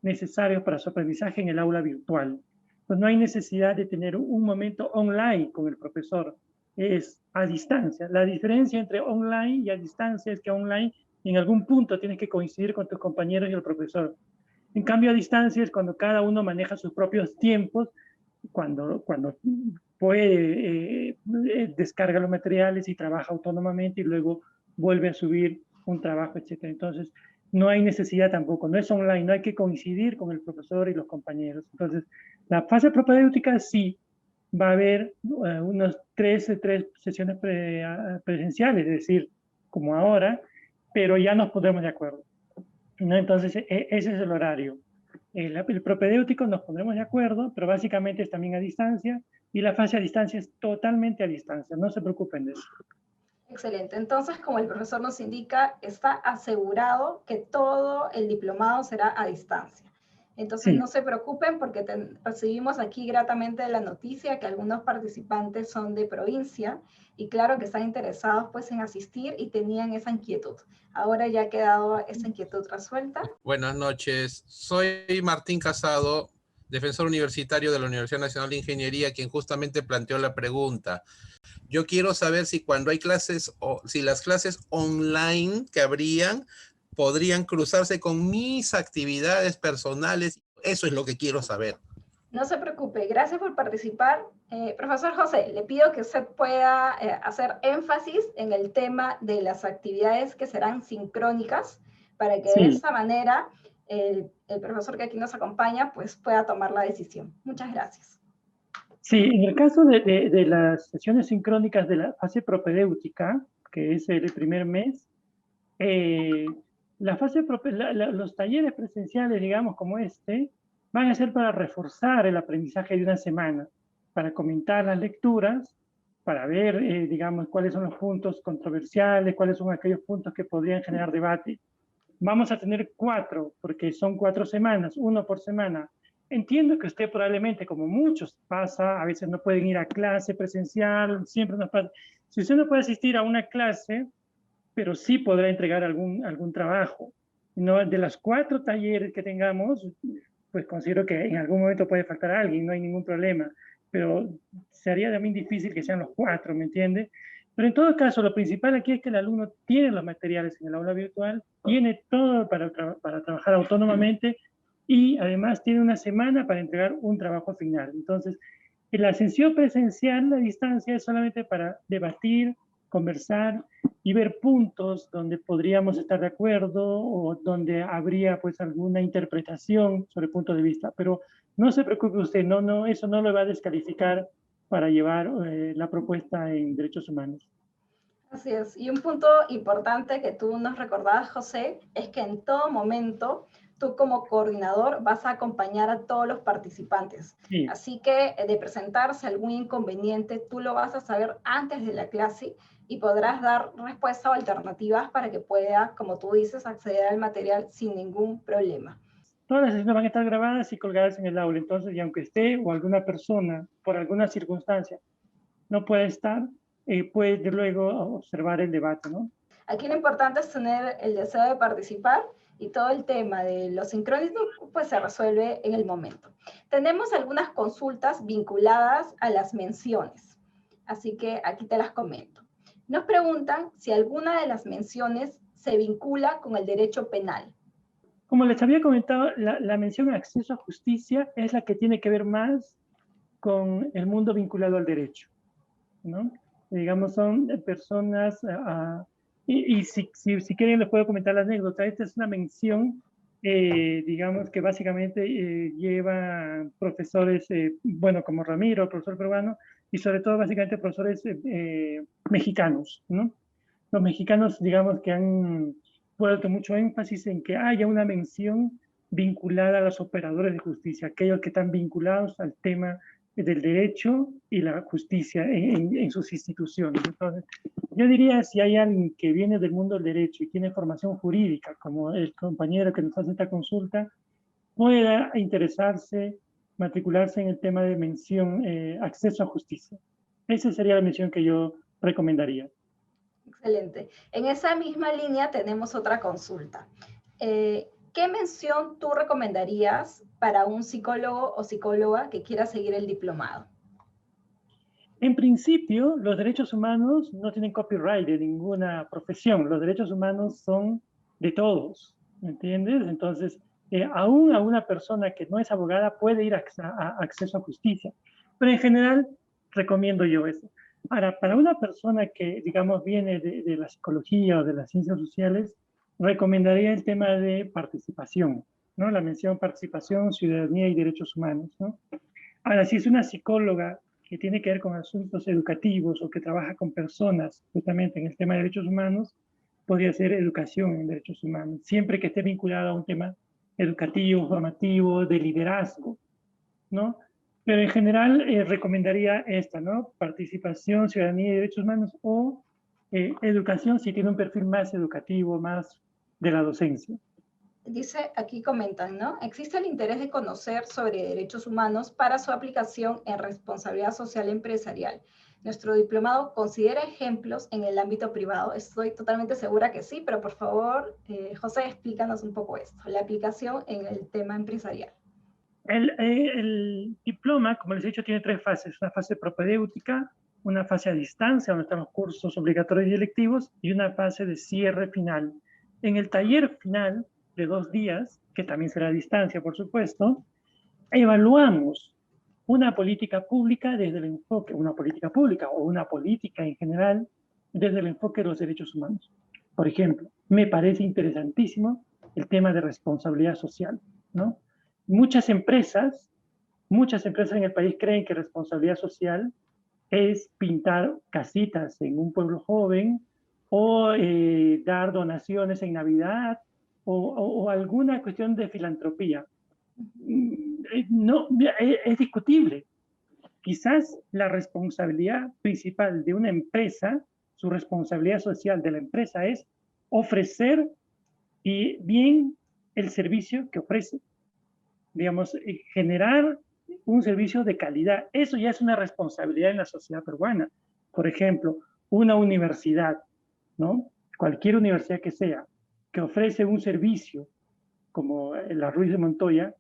necesarios para su aprendizaje en el aula virtual. Pues no hay necesidad de tener un momento online con el profesor, es a distancia. La diferencia entre online y a distancia es que online en algún punto tienes que coincidir con tus compañeros y el profesor. En cambio, a distancia es cuando cada uno maneja sus propios tiempos, cuando puede, descarga los materiales y trabaja autónomamente y luego vuelve a subir un trabajo, etc. Entonces, no hay necesidad tampoco, no es online, no hay que coincidir con el profesor y los compañeros. Entonces, la fase propedéutica sí va a haber unas tres sesiones presenciales, es decir, como ahora, pero ya nos pondremos de acuerdo, ¿no? Entonces, ese es el horario. El propedéutico nos pondremos de acuerdo, pero básicamente es también a distancia, y la fase a distancia es totalmente a distancia, no se preocupen de eso. Excelente. Entonces, como el profesor nos indica, está asegurado que todo el diplomado será a distancia. Entonces, Sí. no se preocupen porque recibimos aquí gratamente la noticia que algunos participantes son de provincia y claro que están interesados pues en asistir y tenían esa inquietud. Ahora ya ha quedado esa inquietud resuelta. Buenas noches. Soy Martín Casado, defensor universitario de la Universidad Nacional de Ingeniería, quien justamente planteó la pregunta. Yo quiero saber si cuando hay clases o si las clases online que habrían podrían cruzarse con mis actividades personales. Eso es lo que quiero saber. No se preocupe, gracias por participar. Profesor José, le pido que usted pueda hacer énfasis en el tema de las actividades que serán sincrónicas para que de esa manera el profesor que aquí nos acompaña pues pueda tomar la decisión. Muchas gracias. Sí, en el caso de las sesiones sincrónicas de la fase propedéutica, que es el primer mes, los talleres presenciales, digamos, como este, van a ser para reforzar el aprendizaje de una semana, para comentar las lecturas, para ver, digamos, cuáles son los puntos controversiales, cuáles son aquellos puntos que podrían generar debate. Vamos a tener 4, porque son 4 semanas, 1 por semana. Entiendo que usted probablemente, como muchos pasa, a veces no pueden ir a clase presencial, siempre nos pasa. Si usted no puede asistir a una clase, pero sí podrá entregar algún trabajo. No, de las 4 talleres que tengamos, pues considero que en algún momento puede faltar a alguien, no hay ningún problema, pero sería también difícil que sean los 4, ¿me entiende? Pero en todo caso, lo principal aquí es que el alumno tiene los materiales en el aula virtual, tiene todo para trabajar autónomamente y además tiene una semana para entregar un trabajo final. Entonces, la ascensión presencial a distancia es solamente para debatir, conversar y ver puntos donde podríamos estar de acuerdo o donde habría pues alguna interpretación sobre el punto de vista. Pero no se preocupe usted, eso no lo va a descalificar para llevar la propuesta en derechos humanos. Así es. Y un punto importante que tú nos recordabas, José, es que en todo momento tú como coordinador vas a acompañar a todos los participantes. Sí. Así que de presentarse algún inconveniente, tú lo vas a saber antes de la clase y podrás dar respuesta o alternativas para que pueda, como tú dices, acceder al material sin ningún problema. Todas las sesiones van a estar grabadas y colgadas en el aula, entonces, y aunque esté o alguna persona, por alguna circunstancia, no puede estar, puede luego observar el debate, ¿no? Aquí lo importante es tener el deseo de participar y todo el tema de los sincrónicos pues se resuelve en el momento. Tenemos algunas consultas vinculadas a las menciones, así que aquí te las comento. Nos preguntan si alguna de las menciones se vincula con el derecho penal. Como les había comentado, la mención acceso a justicia es la que tiene que ver más con el mundo vinculado al derecho, ¿no? Digamos, son personas, y si quieren les puedo comentar la anécdota. Esta es una mención, digamos, que básicamente lleva profesores, bueno, como Ramiro, profesor peruano, y sobre todo básicamente profesores mexicanos, ¿no? Los mexicanos, digamos, que han puesto mucho énfasis en que haya una mención vinculada a los operadores de justicia, aquellos que están vinculados al tema del derecho y la justicia en sus instituciones. Entonces, yo diría, si hay alguien que viene del mundo del derecho y tiene formación jurídica, como el compañero que nos hace esta consulta, pueda interesarse, matricularse en el tema de mención acceso a justicia. Esa sería la mención que yo recomendaría. Excelente. En esa misma línea tenemos otra consulta. ¿Qué mención tú recomendarías para un psicólogo o psicóloga que quiera seguir el diplomado? En principio, los derechos humanos no tienen copyright de ninguna profesión. Los derechos humanos son de todos, ¿me entiendes? Entonces, aún a una persona que no es abogada puede ir a acceso a justicia. Pero en general, recomiendo yo eso. Ahora, para una persona que, digamos, viene de la psicología o de las ciencias sociales, recomendaría el tema de participación, ¿no? La mención participación, ciudadanía y derechos humanos, ¿no? Ahora, si es una psicóloga que tiene que ver con asuntos educativos o que trabaja con personas justamente en el tema de derechos humanos, podría ser educación en derechos humanos, siempre que esté vinculada a un tema educativo, formativo, de liderazgo, ¿no? Pero en general recomendaría esta, ¿no? Participación, ciudadanía y derechos humanos, o educación si tiene un perfil más educativo, más de la docencia. Dice, aquí comentan, ¿no? Existe el interés de conocer sobre derechos humanos para su aplicación en responsabilidad social empresarial. Nuestro diplomado considera ejemplos en el ámbito privado. Estoy totalmente segura que sí, pero por favor, José, explícanos un poco esto, la aplicación en el tema empresarial. El diploma, como les he dicho, tiene 3 fases. Una fase propedéutica, una fase a distancia, donde están los cursos obligatorios y electivos, y una fase de cierre final. En el taller final de 2 días, que también será a distancia, por supuesto, evaluamos una política pública desde el enfoque, una política pública o una política en general, desde el enfoque de los derechos humanos. Por ejemplo, me parece interesantísimo el tema de responsabilidad social, ¿no? Muchas empresas en el país creen que responsabilidad social es pintar casitas en un pueblo joven o dar donaciones en Navidad o alguna cuestión de filantropía. No, es discutible. Quizás la responsabilidad principal de una empresa, su responsabilidad social de la empresa es ofrecer bien el servicio que ofrece. Digamos, generar un servicio de calidad. Eso ya es una responsabilidad en la sociedad peruana. Por ejemplo, una universidad, ¿no? Cualquier universidad que sea, que ofrece un servicio como la Ruiz de Montoya,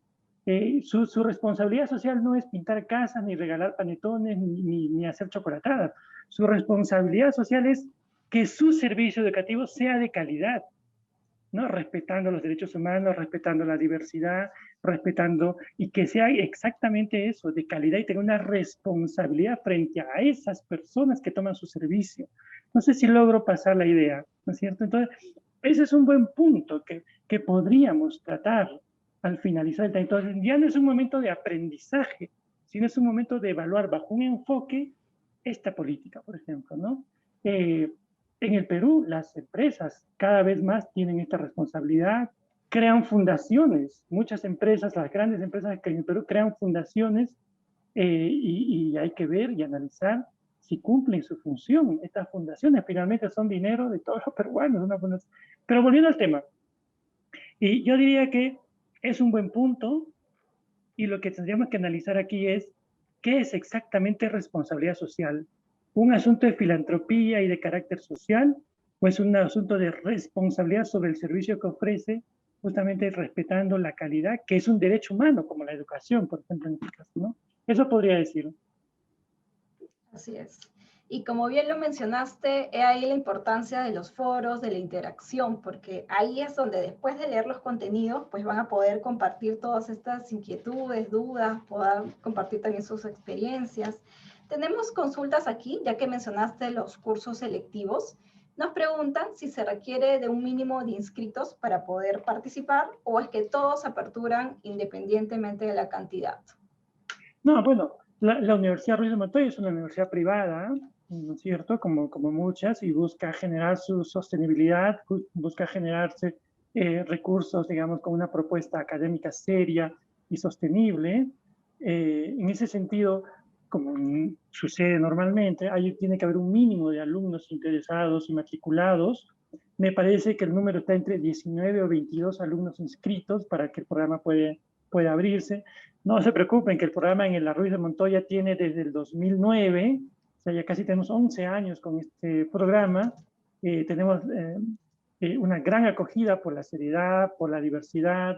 su responsabilidad social no es pintar casas, ni regalar panetones, ni hacer chocolatadas. Su responsabilidad social es que su servicio educativo sea de calidad, ¿no? Respetando los derechos humanos, respetando la diversidad, respetando, y que sea exactamente eso, de calidad, y tener una responsabilidad frente a esas personas que toman su servicio. No sé si logro pasar la idea, ¿no es cierto? Entonces, ese es un buen punto que podríamos tratar al finalizar el tema. Entonces, ya no es un momento de aprendizaje, sino es un momento de evaluar bajo un enfoque esta política, por ejemplo, ¿no? En el Perú, las empresas cada vez más tienen esta responsabilidad, crean fundaciones. Muchas empresas, las grandes empresas que en el Perú crean fundaciones y hay que ver y analizar si cumplen su función. Estas fundaciones finalmente son dinero de todos los peruanos. Una fundación. Pero volviendo al tema, y yo diría que es un buen punto y lo que tendríamos que analizar aquí es qué es exactamente responsabilidad social. ¿Un asunto de filantropía y de carácter social o es un asunto de responsabilidad sobre el servicio que ofrece, justamente respetando la calidad, que es un derecho humano, como la educación, por ejemplo, en este caso, ¿no? Eso podría decir. Así es. Y como bien lo mencionaste, he ahí la importancia de los foros, de la interacción, porque ahí es donde después de leer los contenidos, pues van a poder compartir todas estas inquietudes, dudas, puedan compartir también sus experiencias. Tenemos consultas aquí, ya que mencionaste los cursos selectivos. Nos preguntan si se requiere de un mínimo de inscritos para poder participar o es que todos se aperturan independientemente de la cantidad. No, bueno, la Universidad Ruiz de Montoya es una universidad privada, ¿no es cierto? Como muchas, y busca generar su sostenibilidad, busca generarse recursos, digamos, con una propuesta académica seria y sostenible. En ese sentido, como sucede normalmente, ahí tiene que haber un mínimo de alumnos interesados y matriculados. Me parece que el número está entre 19 o 22 alumnos inscritos para que el programa pueda abrirse. No se preocupen que el programa en la Ruiz de Montoya tiene desde el 2009, o sea, ya casi tenemos 11 años con este programa. Tenemos una gran acogida por la seriedad, por la diversidad,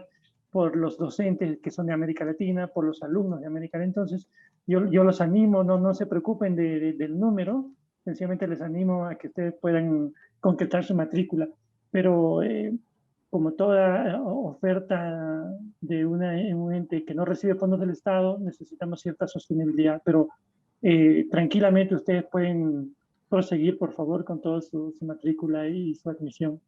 por los docentes que son de América Latina, por los alumnos de América Latina. Entonces, yo los animo, no se preocupen del número, sencillamente les animo a que ustedes puedan concretar su matrícula. Pero como toda oferta de un ente que no recibe fondos del Estado, necesitamos cierta sostenibilidad, pero tranquilamente ustedes pueden proseguir, por favor, con toda su matrícula y su admisión.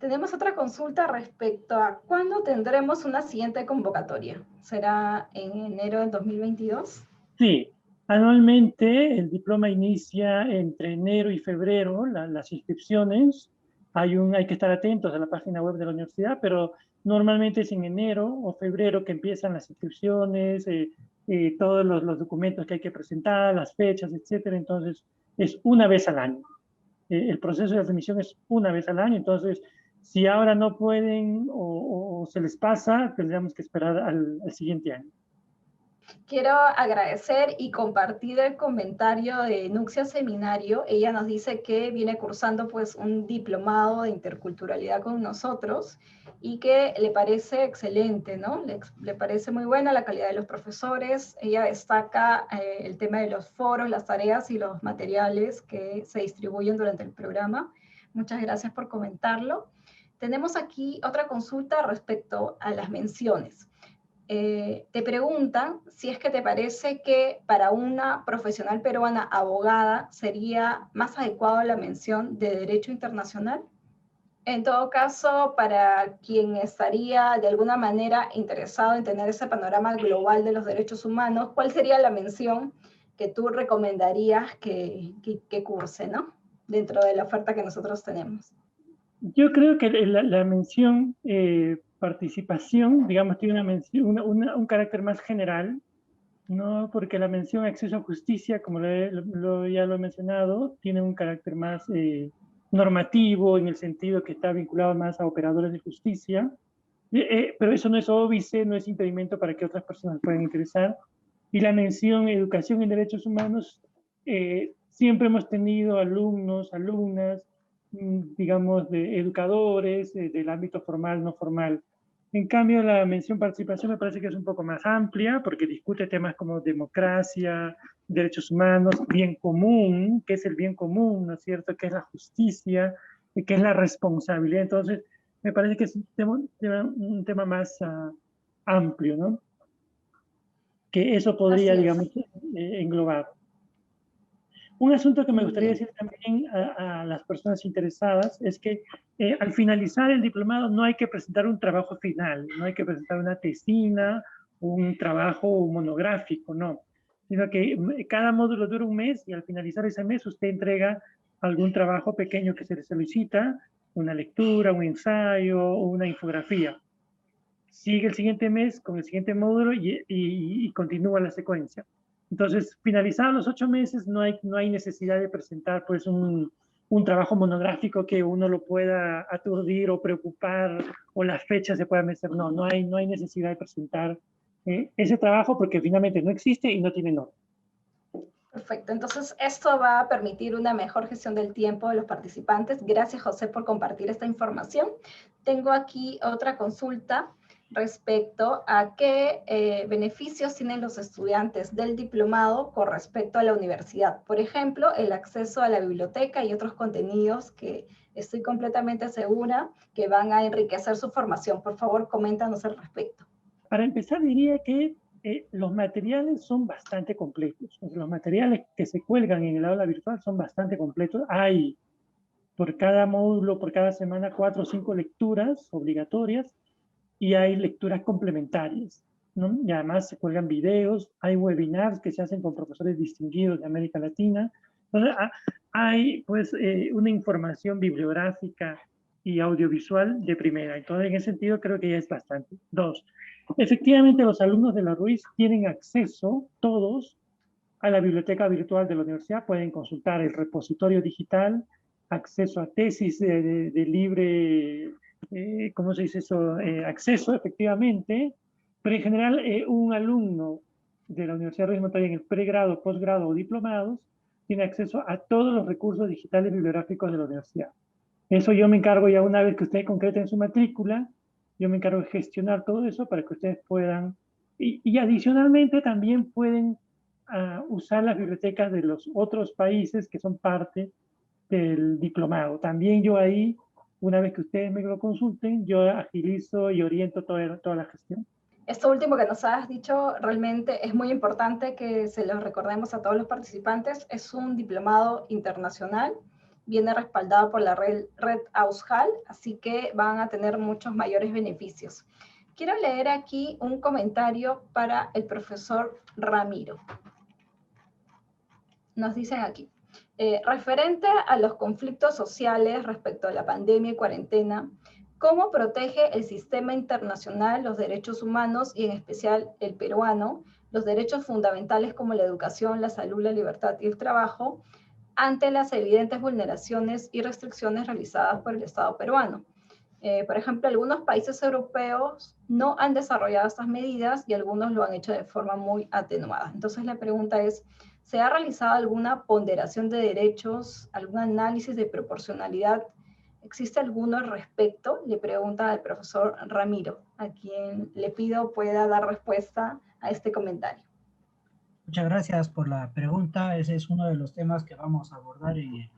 Tenemos otra consulta respecto a cuándo tendremos una siguiente convocatoria. ¿Será en enero del 2022? Sí, anualmente el diploma inicia entre enero y febrero, las inscripciones. Hay que estar atentos a la página web de la universidad, pero normalmente es en enero o febrero que empiezan las inscripciones, todos los documentos que hay que presentar, las fechas, etcétera. Entonces, es una vez al año. El proceso de admisión es una vez al año. Entonces, si ahora no pueden o se les pasa, tendríamos que esperar al siguiente año. Quiero agradecer y compartir el comentario de Nuxia Seminario. Ella nos dice que viene cursando pues un diplomado de interculturalidad con nosotros y que le parece excelente, ¿no? Le parece muy buena la calidad de los profesores. Ella destaca el tema de los foros, las tareas y los materiales que se distribuyen durante el programa. Muchas gracias por comentarlo. Tenemos aquí otra consulta respecto a las menciones. Te preguntan si es que te parece que para una profesional peruana abogada sería más adecuado la mención de Derecho Internacional. En todo caso, para quien estaría de alguna manera interesado en tener ese panorama global de los derechos humanos, ¿cuál sería la mención que tú recomendarías que curse, ¿no? Dentro de la oferta que nosotros tenemos. Yo creo que la mención participación, digamos, tiene una mención, un carácter más general, ¿no? Porque la mención acceso a justicia, como ya lo he mencionado, tiene un carácter más normativo, en el sentido que está vinculado más a operadores de justicia, pero eso no es óbice, no es impedimento para que otras personas puedan interesar. Y la mención educación en derechos humanos, siempre hemos tenido alumnos, alumnas, digamos, de educadores, del ámbito formal, no formal. En cambio, la mención participación me parece que es un poco más amplia, porque discute temas como democracia, derechos humanos, bien común, ¿qué es el bien común, no es cierto?, ¿qué es la justicia?, ¿qué es la responsabilidad? Entonces, me parece que es un tema más amplio, ¿no? Que eso podría, digamos, englobar. Un asunto que me gustaría decir también a las personas interesadas es que al finalizar el diplomado no hay que presentar un trabajo final, no hay que presentar una tesina, un trabajo monográfico, no, sino que cada módulo dura un mes y al finalizar ese mes usted entrega algún trabajo pequeño que se le solicita, una lectura, un ensayo, una infografía. Sigue el siguiente mes con el siguiente módulo y continúa la secuencia. Entonces, finalizados los 8 meses, no hay necesidad de presentar pues un trabajo monográfico que uno lo pueda aturdir o preocupar, o las fechas se puedan meter. No hay necesidad de presentar ese trabajo porque finalmente no existe y no tiene norma. Perfecto, entonces esto va a permitir una mejor gestión del tiempo de los participantes. Gracias, José, por compartir esta información. Tengo aquí otra consulta respecto a qué beneficios tienen los estudiantes del diplomado con respecto a la universidad. Por ejemplo, el acceso a la biblioteca y otros contenidos que estoy completamente segura que van a enriquecer su formación. Por favor, coméntanos al respecto. Para empezar, diría que los materiales son bastante completos. Los materiales que se cuelgan en el aula virtual son bastante completos. Hay por cada módulo, por cada semana, 4 o 5 lecturas obligatorias y hay lecturas complementarias, ¿no? Y además se cuelgan videos, hay webinars que se hacen con profesores distinguidos de América Latina. Entonces, hay pues una información bibliográfica y audiovisual de primera. Entonces, en ese sentido, creo que ya es bastante. 2. Efectivamente, los alumnos de la Ruiz tienen acceso, todos, a la biblioteca virtual de la universidad. Pueden consultar el repositorio digital, acceso a tesis de libre, ¿cómo se dice eso? Acceso, efectivamente. Pero en general, un alumno de la Universidad Ruiz Montoya en el pregrado, posgrado o diplomados tiene acceso a todos los recursos digitales bibliográficos de la universidad. Eso yo me encargo ya una vez que ustedes concreten su matrícula, yo me encargo de gestionar todo eso para que ustedes puedan, y adicionalmente también pueden usar las bibliotecas de los otros países que son parte del diplomado. También yo ahí, una vez que ustedes me lo consulten, yo agilizo y oriento toda la gestión. Esto último que nos has dicho realmente es muy importante que se lo recordemos a todos los participantes. Es un diplomado internacional viene respaldada por la red Aushal, así que van a tener muchos mayores beneficios. Quiero leer aquí un comentario para el profesor Ramiro. Nos dicen aquí, referente a los conflictos sociales respecto a la pandemia y cuarentena, ¿cómo protege el sistema internacional los derechos humanos y en especial el peruano, los derechos fundamentales como la educación, la salud, la libertad y el trabajo, ante las evidentes vulneraciones y restricciones realizadas por el Estado peruano? Por ejemplo, algunos países europeos no han desarrollado estas medidas y algunos lo han hecho de forma muy atenuada. Entonces la pregunta es, ¿se ha realizado alguna ponderación de derechos, algún análisis de proporcionalidad? ¿Existe alguno al respecto? Le pregunta al profesor Ramiro, a quien le pido pueda dar respuesta a este comentario. Muchas gracias por la pregunta. Ese es uno de los temas que vamos a abordar en el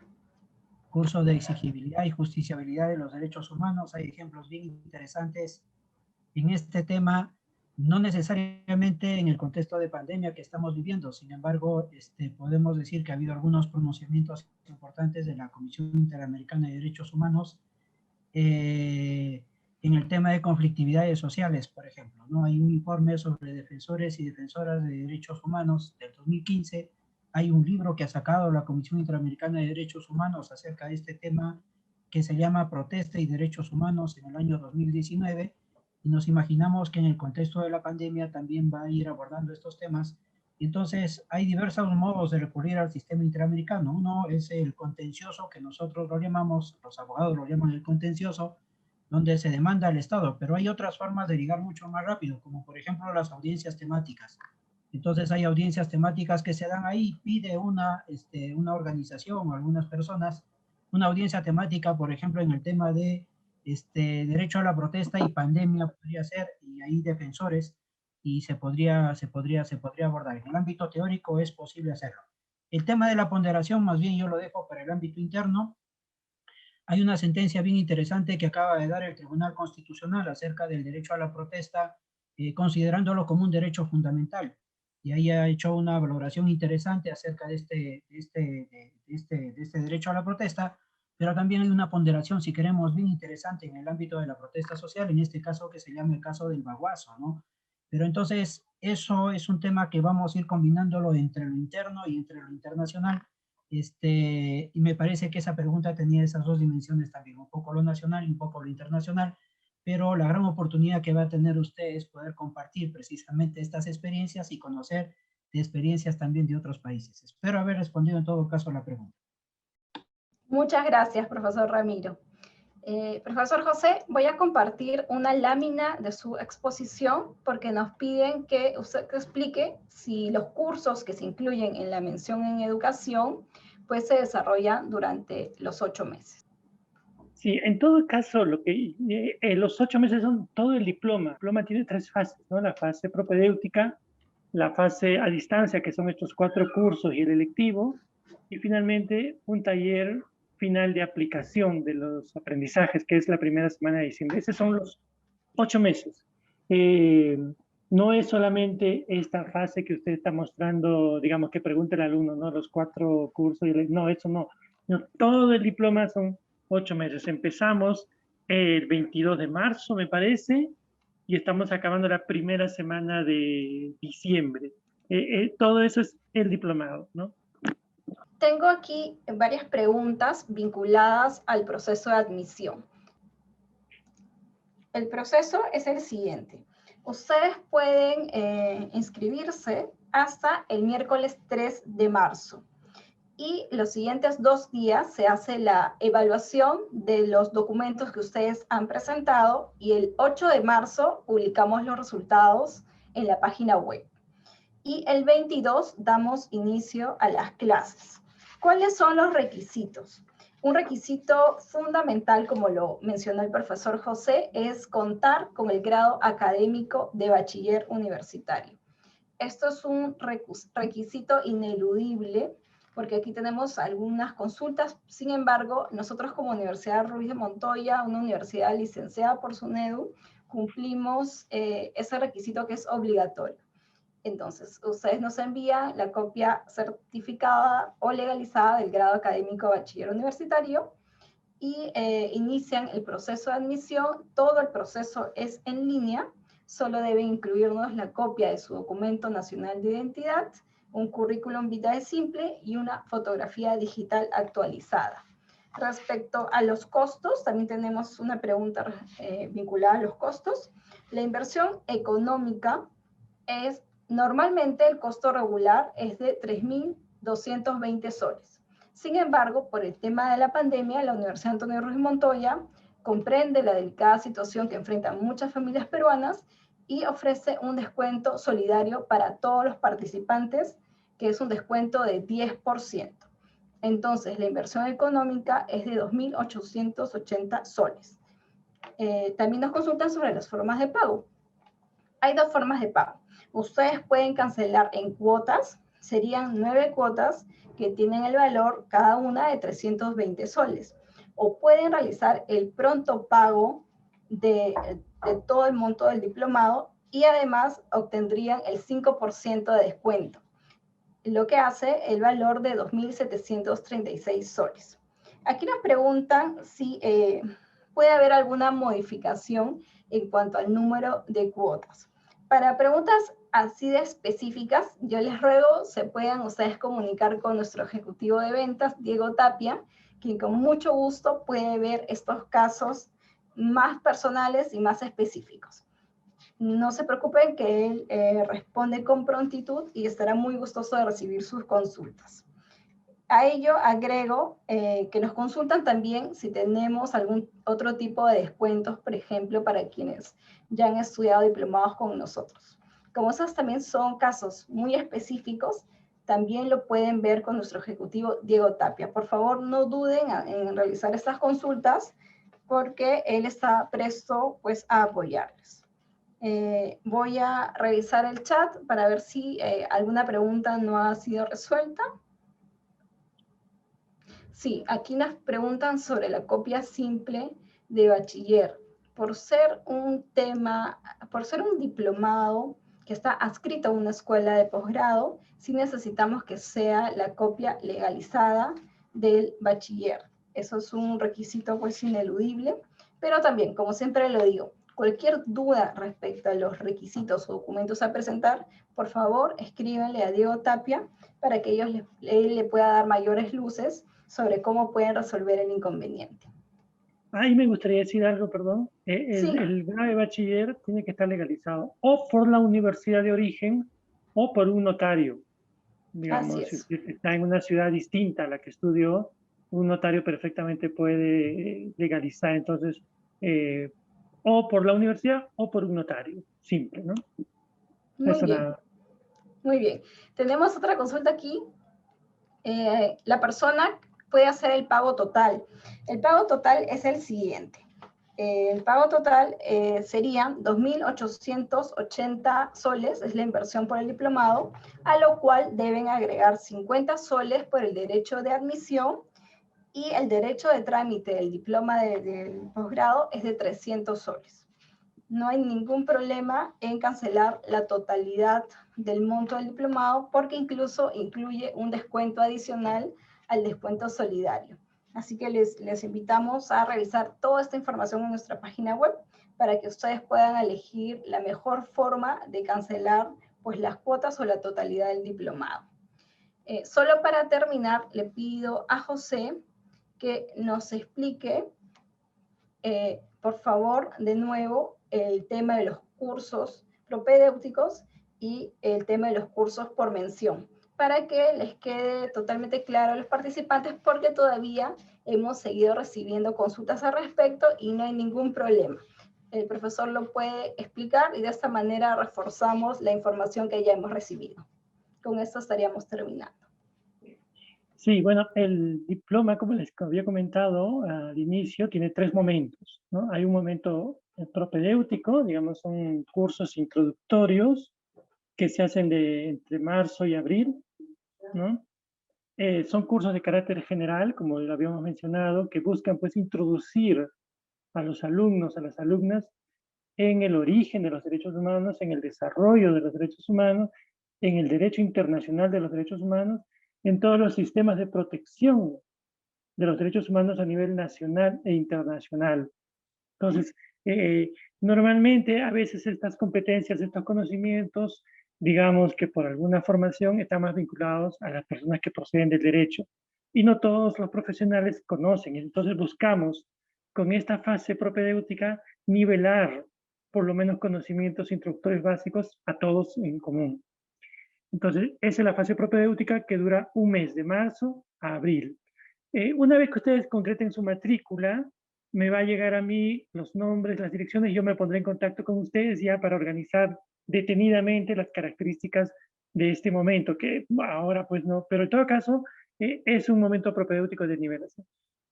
curso de exigibilidad y justiciabilidad de los derechos humanos. Hay ejemplos bien interesantes en este tema, no necesariamente en el contexto de pandemia que estamos viviendo. Sin embargo, podemos decir que ha habido algunos pronunciamientos importantes de la Comisión Interamericana de Derechos Humanos en el tema de conflictividades sociales, por ejemplo, ¿no? Hay un informe sobre defensores y defensoras de derechos humanos del 2015. Hay un libro que ha sacado la Comisión Interamericana de Derechos Humanos acerca de este tema que se llama Protesta y Derechos Humanos en el año 2019, y nos imaginamos que en el contexto de la pandemia también va a ir abordando estos temas. Entonces, hay diversos modos de recurrir al sistema interamericano. Uno es el contencioso, que nosotros lo llamamos, los abogados lo llaman el contencioso, donde se demanda al Estado, pero hay otras formas de llegar mucho más rápido, como por ejemplo las audiencias temáticas. Entonces hay audiencias temáticas que se dan ahí, pide una organización o algunas personas una audiencia temática, por ejemplo, en el tema de derecho a la protesta y pandemia podría ser, y hay defensores, y se podría abordar. En el ámbito teórico es posible hacerlo. El tema de la ponderación, más bien yo lo dejo para el ámbito interno. Hay una sentencia bien interesante que acaba de dar el Tribunal Constitucional acerca del derecho a la protesta, considerándolo como un derecho fundamental. Y ahí ha hecho una valoración interesante acerca de este derecho a la protesta, pero también hay una ponderación, si queremos, bien interesante en el ámbito de la protesta social, en este caso que se llama el caso del baguazo, ¿no? Pero entonces, eso es un tema que vamos a ir combinándolo entre lo interno y entre lo internacional. Y me parece que esa pregunta tenía esas dos dimensiones también, un poco lo nacional y un poco lo internacional, pero la gran oportunidad que va a tener usted es poder compartir precisamente estas experiencias y conocer de experiencias también de otros países. Espero haber respondido en todo caso a la pregunta. Muchas gracias, profesor Ramiro. Profesor José, voy a compartir una lámina de su exposición porque nos piden que usted explique si los cursos que se incluyen en la mención en educación pues se desarrollan durante los 8 meses. Sí, en todo caso, los 8 meses son todo el diploma. El diploma tiene 3 fases, ¿no? La fase propedéutica, la fase a distancia, que son estos 4 cursos y el electivo, y finalmente un taller final de aplicación de los aprendizajes, que es la primera semana de diciembre. Esos son los 8 meses. No es solamente esta fase que usted está mostrando, digamos, que pregunta el alumno, ¿no? Los 4 cursos, no, eso no. Todo el diploma son 8 meses. Empezamos el 22 de marzo, me parece, y estamos acabando la primera semana de diciembre. Todo eso es el diplomado, ¿no? Tengo aquí varias preguntas vinculadas al proceso de admisión. El proceso es el siguiente. Ustedes pueden inscribirse hasta el miércoles 3 de marzo. Y los siguientes 2 días se hace la evaluación de los documentos que ustedes han presentado y el 8 de marzo publicamos los resultados en la página web. Y el 22 damos inicio a las clases. ¿Cuáles son los requisitos? Un requisito fundamental, como lo mencionó el profesor José, es contar con el grado académico de bachiller universitario. Esto es un requisito ineludible, porque aquí tenemos algunas consultas. Sin embargo, nosotros como Universidad Ruiz de Montoya, una universidad licenciada por SUNEDU, cumplimos ese requisito que es obligatorio. Entonces, ustedes nos envían la copia certificada o legalizada del grado académico bachiller universitario y inician el proceso de admisión. Todo el proceso es en línea, solo deben incluirnos la copia de su documento nacional de identidad, un currículum vitae simple y una fotografía digital actualizada. Respecto a los costos, también tenemos una pregunta vinculada a los costos. La inversión económica es, normalmente el costo regular es de 3.220 soles. Sin embargo, por el tema de la pandemia, la Universidad Antonio Ruiz Montoya comprende la delicada situación que enfrentan muchas familias peruanas y ofrece un descuento solidario para todos los participantes, que es un descuento de 10%. Entonces, la inversión económica es de 2.880 soles. También nos consultan sobre las formas de pago. Hay dos formas de pago. Ustedes pueden cancelar en cuotas, serían 9 cuotas que tienen el valor cada una de 320 soles. O pueden realizar el pronto pago de todo el monto del diplomado y además obtendrían el 5% de descuento, lo que hace el valor de 2.736 soles. Aquí nos preguntan si puede haber alguna modificación en cuanto al número de cuotas. Para preguntas así de específicas, yo les ruego se puedan ustedes comunicar con nuestro ejecutivo de ventas, Diego Tapia, quien con mucho gusto puede ver estos casos más personales y más específicos. No se preocupen que él responde con prontitud y estará muy gustoso de recibir sus consultas. A ello agrego que nos consultan también si tenemos algún otro tipo de descuentos, por ejemplo, para quienes ya han estudiado diplomados con nosotros. Como esos también son casos muy específicos, también lo pueden ver con nuestro ejecutivo Diego Tapia. Por favor, no duden en realizar estas consultas porque él está presto pues, a apoyarles. Voy a revisar el chat para ver si alguna pregunta no ha sido resuelta. Sí, aquí nos preguntan sobre la copia simple de bachiller. Por ser un tema, por ser un diplomado que está adscrito a una escuela de posgrado, sí necesitamos que sea la copia legalizada del bachiller. Eso es un requisito pues ineludible, pero también, como siempre lo digo, cualquier duda respecto a los requisitos o documentos a presentar, por favor, escríbanle a Diego Tapia para que él le pueda dar mayores luces sobre cómo pueden resolver el inconveniente. Ahí me gustaría decir algo, perdón. Sí. El grado de bachiller tiene que estar legalizado o por la universidad de origen o por un notario. Digamos, si usted está en una ciudad distinta a la que estudió, un notario perfectamente puede legalizar. Entonces, o por la universidad o por un notario. Simple, ¿no? Muy bien. Muy bien. Tenemos otra consulta aquí. La persona puede hacer el pago total. El pago total es el siguiente. El pago total serían 2.880 soles, es la inversión por el diplomado, a lo cual deben agregar 50 soles por el derecho de admisión y el derecho de trámite del diploma del posgrado es de 300 soles. No hay ningún problema en cancelar la totalidad del monto del diplomado porque incluso incluye un descuento adicional al descuento solidario. Así que les invitamos a revisar toda esta información en nuestra página web para que ustedes puedan elegir la mejor forma de cancelar pues, las cuotas o la totalidad del diplomado. Solo para terminar, le pido a José que nos explique, por favor, de nuevo, el tema de los cursos propedéuticos y el tema de los cursos por mención, para que les quede totalmente claro a los participantes, porque todavía hemos seguido recibiendo consultas al respecto y no hay ningún problema. El profesor lo puede explicar y de esta manera reforzamos la información que ya hemos recibido. Con esto estaríamos terminando. Sí, bueno, el diploma, como les había comentado al inicio, tiene 3 momentos, ¿no? Hay un momento propedéutico, digamos, son cursos introductorios que se hacen entre marzo y abril, ¿no? Son cursos de carácter general, como lo habíamos mencionado, que buscan pues introducir a los alumnos, a las alumnas, en el origen de los derechos humanos, en el desarrollo de los derechos humanos en el derecho internacional de los derechos humanos, en todos los sistemas de protección de los derechos humanos a nivel nacional e internacional. Entonces, normalmente a veces estas competencias, estos conocimientos, digamos que por alguna formación están más vinculados a las personas que proceden del derecho. Y no todos los profesionales conocen. Entonces buscamos con esta fase propedéutica nivelar por lo menos conocimientos introductorios básicos a todos en común. Entonces, esa es la fase propedéutica que dura un mes, de marzo a abril. Una vez que ustedes concreten su matrícula, me va a llegar a mí los nombres, las direcciones, y yo me pondré en contacto con ustedes ya para organizar detenidamente las características de este momento, que ahora pues no, pero en todo caso es un momento propedéutico de nivelación.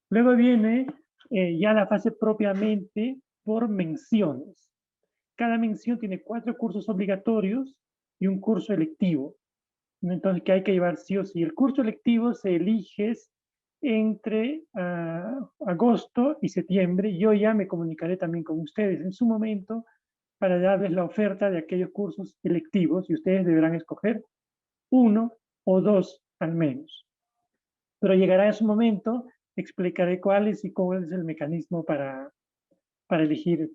Luego viene ya la fase propiamente por menciones. Cada mención tiene 4 cursos obligatorios y un curso electivo. Entonces, que hay que llevar sí o sí. El curso electivo se elige entre agosto y septiembre. Yo ya me comunicaré también con ustedes en su momento para darles la oferta de aquellos cursos electivos y ustedes deberán escoger 1 o 2 al menos. Pero llegará ese momento, explicaré cuál es el mecanismo para elegir.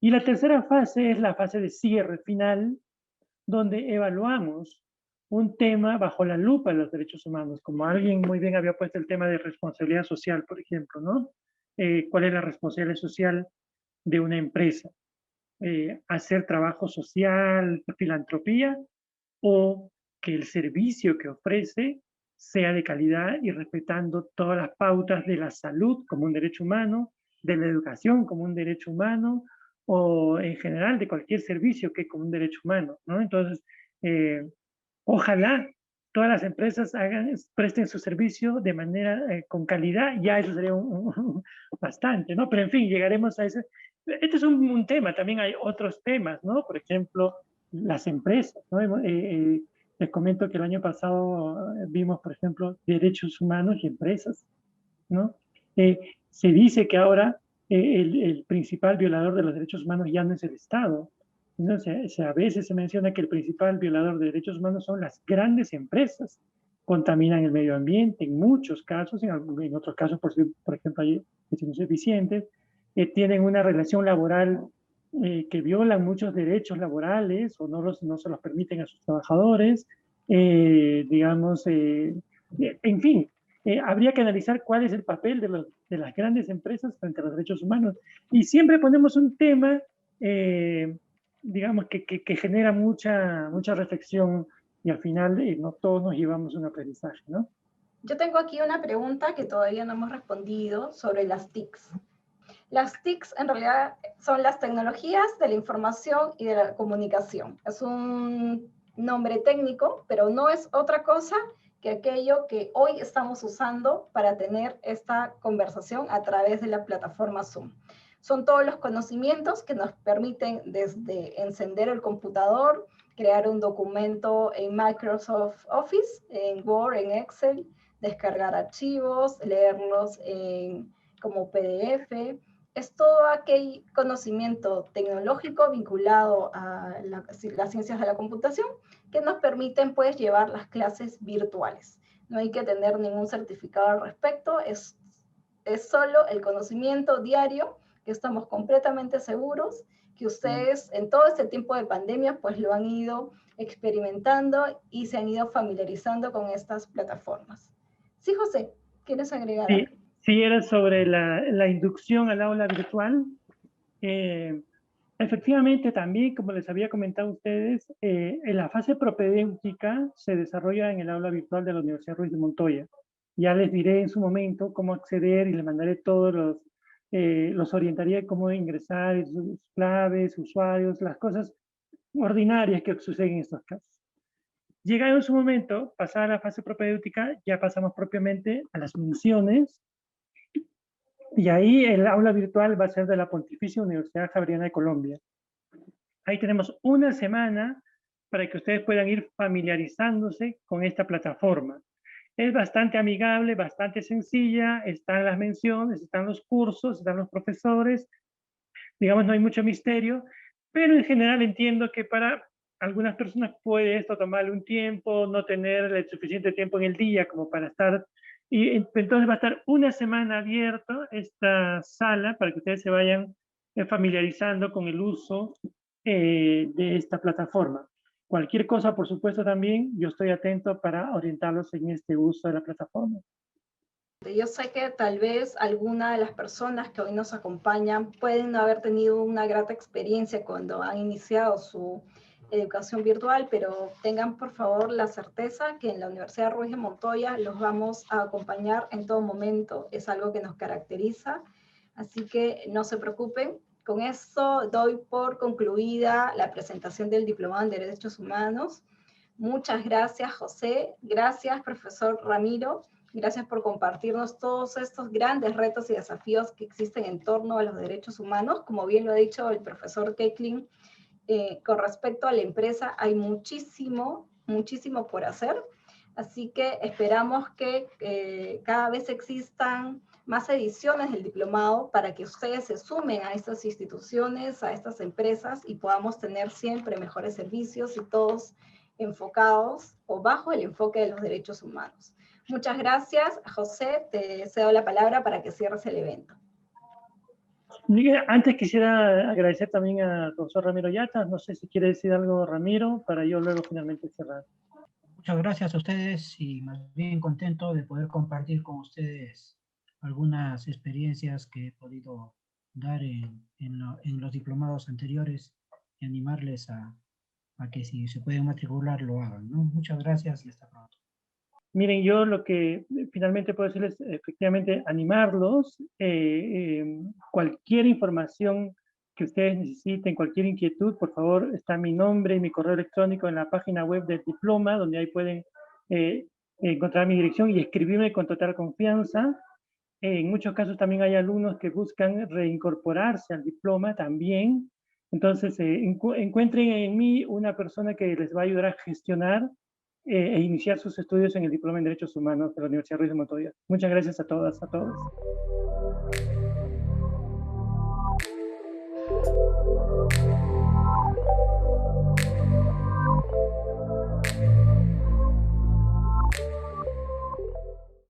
Y la tercera fase es la fase de cierre final, donde evaluamos un tema bajo la lupa de los derechos humanos, como alguien muy bien había puesto el tema de responsabilidad social, por ejemplo, ¿no? ¿Cuál es la responsabilidad social de una empresa? ¿Hacer trabajo social, filantropía, o que el servicio que ofrece sea de calidad y respetando todas las pautas de la salud como un derecho humano, de la educación como un derecho humano, o en general de cualquier servicio que como un derecho humano, ¿no? Entonces, ojalá todas las empresas presten su servicio de manera con calidad, ya eso sería bastante, ¿no? Pero en fin, llegaremos a ese. Este es un tema, también hay otros temas, ¿no? Por ejemplo, las empresas, ¿no? Les comento que el año pasado vimos, por ejemplo, derechos humanos y empresas, ¿no? Se dice que ahora el principal violador de los derechos humanos ya no es el Estado. Entonces, a veces se menciona que el principal violador de derechos humanos son las grandes empresas. Contaminan el medio ambiente en muchos casos, en otros casos, por ejemplo, hay vecinos eficientes, tienen una relación laboral que violan muchos derechos laborales o no se los permiten a sus trabajadores, digamos, en fin, habría que analizar cuál es el papel de las grandes empresas frente a los derechos humanos. Y siempre ponemos un tema, digamos, que genera mucha reflexión y al final no todos nos llevamos un aprendizaje, ¿no? Yo tengo aquí una pregunta que todavía no hemos respondido sobre las TICs. Las TICs en realidad son las tecnologías de la información y de la comunicación. Es un nombre técnico, pero no es otra cosa que aquello que hoy estamos usando para tener esta conversación a través de la plataforma Zoom. Son todos los conocimientos que nos permiten desde encender el computador, crear un documento en Microsoft Office, en Word, en Excel, descargar archivos, leerlos como PDF. Es todo aquel conocimiento tecnológico vinculado a las ciencias de la computación que nos permiten pues llevar las clases virtuales. No hay que tener ningún certificado al respecto, es solo el conocimiento diario que estamos completamente seguros que ustedes en todo este tiempo de pandemia pues lo han ido experimentando y se han ido familiarizando con estas plataformas. Sí, José, ¿quieres agregar algo? Sí, era sobre la inducción al aula virtual. Efectivamente, también, como les había comentado a ustedes, en la fase propedéutica se desarrolla en el aula virtual de la Universidad Ruiz de Montoya. Ya les diré en su momento cómo acceder y les mandaré todos los orientaría cómo ingresar, sus claves, usuarios, las cosas ordinarias que suceden en estos casos. Llegado en su momento, pasada la fase propedéutica, ya pasamos propiamente a las menciones. Y ahí el aula virtual va a ser de la Pontificia Universidad Javeriana de Colombia. Ahí tenemos una semana para que ustedes puedan ir familiarizándose con esta plataforma. Es bastante amigable, bastante sencilla, están las menciones, están los cursos, están los profesores, digamos no hay mucho misterio, pero en general entiendo que para algunas personas puede esto tomarle un tiempo, no tener el suficiente tiempo en el día como para estar, y entonces va a estar una semana abierto esta sala para que ustedes se vayan familiarizando con el uso de esta plataforma. Cualquier cosa, por supuesto, también yo estoy atento para orientarlos en este uso de la plataforma. Yo sé que tal vez alguna de las personas que hoy nos acompañan pueden no haber tenido una grata experiencia cuando han iniciado su educación virtual, pero tengan por favor la certeza que en la Universidad Ruiz de Montoya los vamos a acompañar en todo momento. Es algo que nos caracteriza, así que no se preocupen. Con esto doy por concluida la presentación del Diplomado en Derechos Humanos. Muchas gracias, José. Gracias, profesor Ramiro. Gracias por compartirnos todos estos grandes retos y desafíos que existen en torno a los derechos humanos. Como bien lo ha dicho el profesor Keklin, con respecto a la empresa hay muchísimo por hacer. Así que esperamos que cada vez existan más ediciones del diplomado para que ustedes se sumen a estas instituciones, a estas empresas y podamos tener siempre mejores servicios y todos enfocados o bajo el enfoque de los derechos humanos. Muchas gracias. José, te cedo la palabra para que cierres el evento. Antes quisiera agradecer también al profesor Ramiro Yatas. No sé si quiere decir algo, Ramiro, para yo luego finalmente cerrar. Muchas gracias a ustedes y más bien contento de poder compartir con ustedes algunas experiencias que he podido dar en los diplomados anteriores y animarles a que si se pueden matricular lo hagan, ¿no? Muchas gracias y hasta pronto. Miren, yo lo que finalmente puedo decirles, efectivamente, animarlos. Cualquier información que ustedes necesiten, cualquier inquietud, por favor, está mi nombre y mi correo electrónico en la página web del diploma, donde ahí pueden encontrar mi dirección y escribirme con total confianza. En muchos casos también hay alumnos que buscan reincorporarse al diploma también. Entonces, encuentren en mí una persona que les va a ayudar a gestionar e iniciar sus estudios en el Diploma en Derechos Humanos de la Universidad Ruiz de Montoya. Muchas gracias a todas, a todos.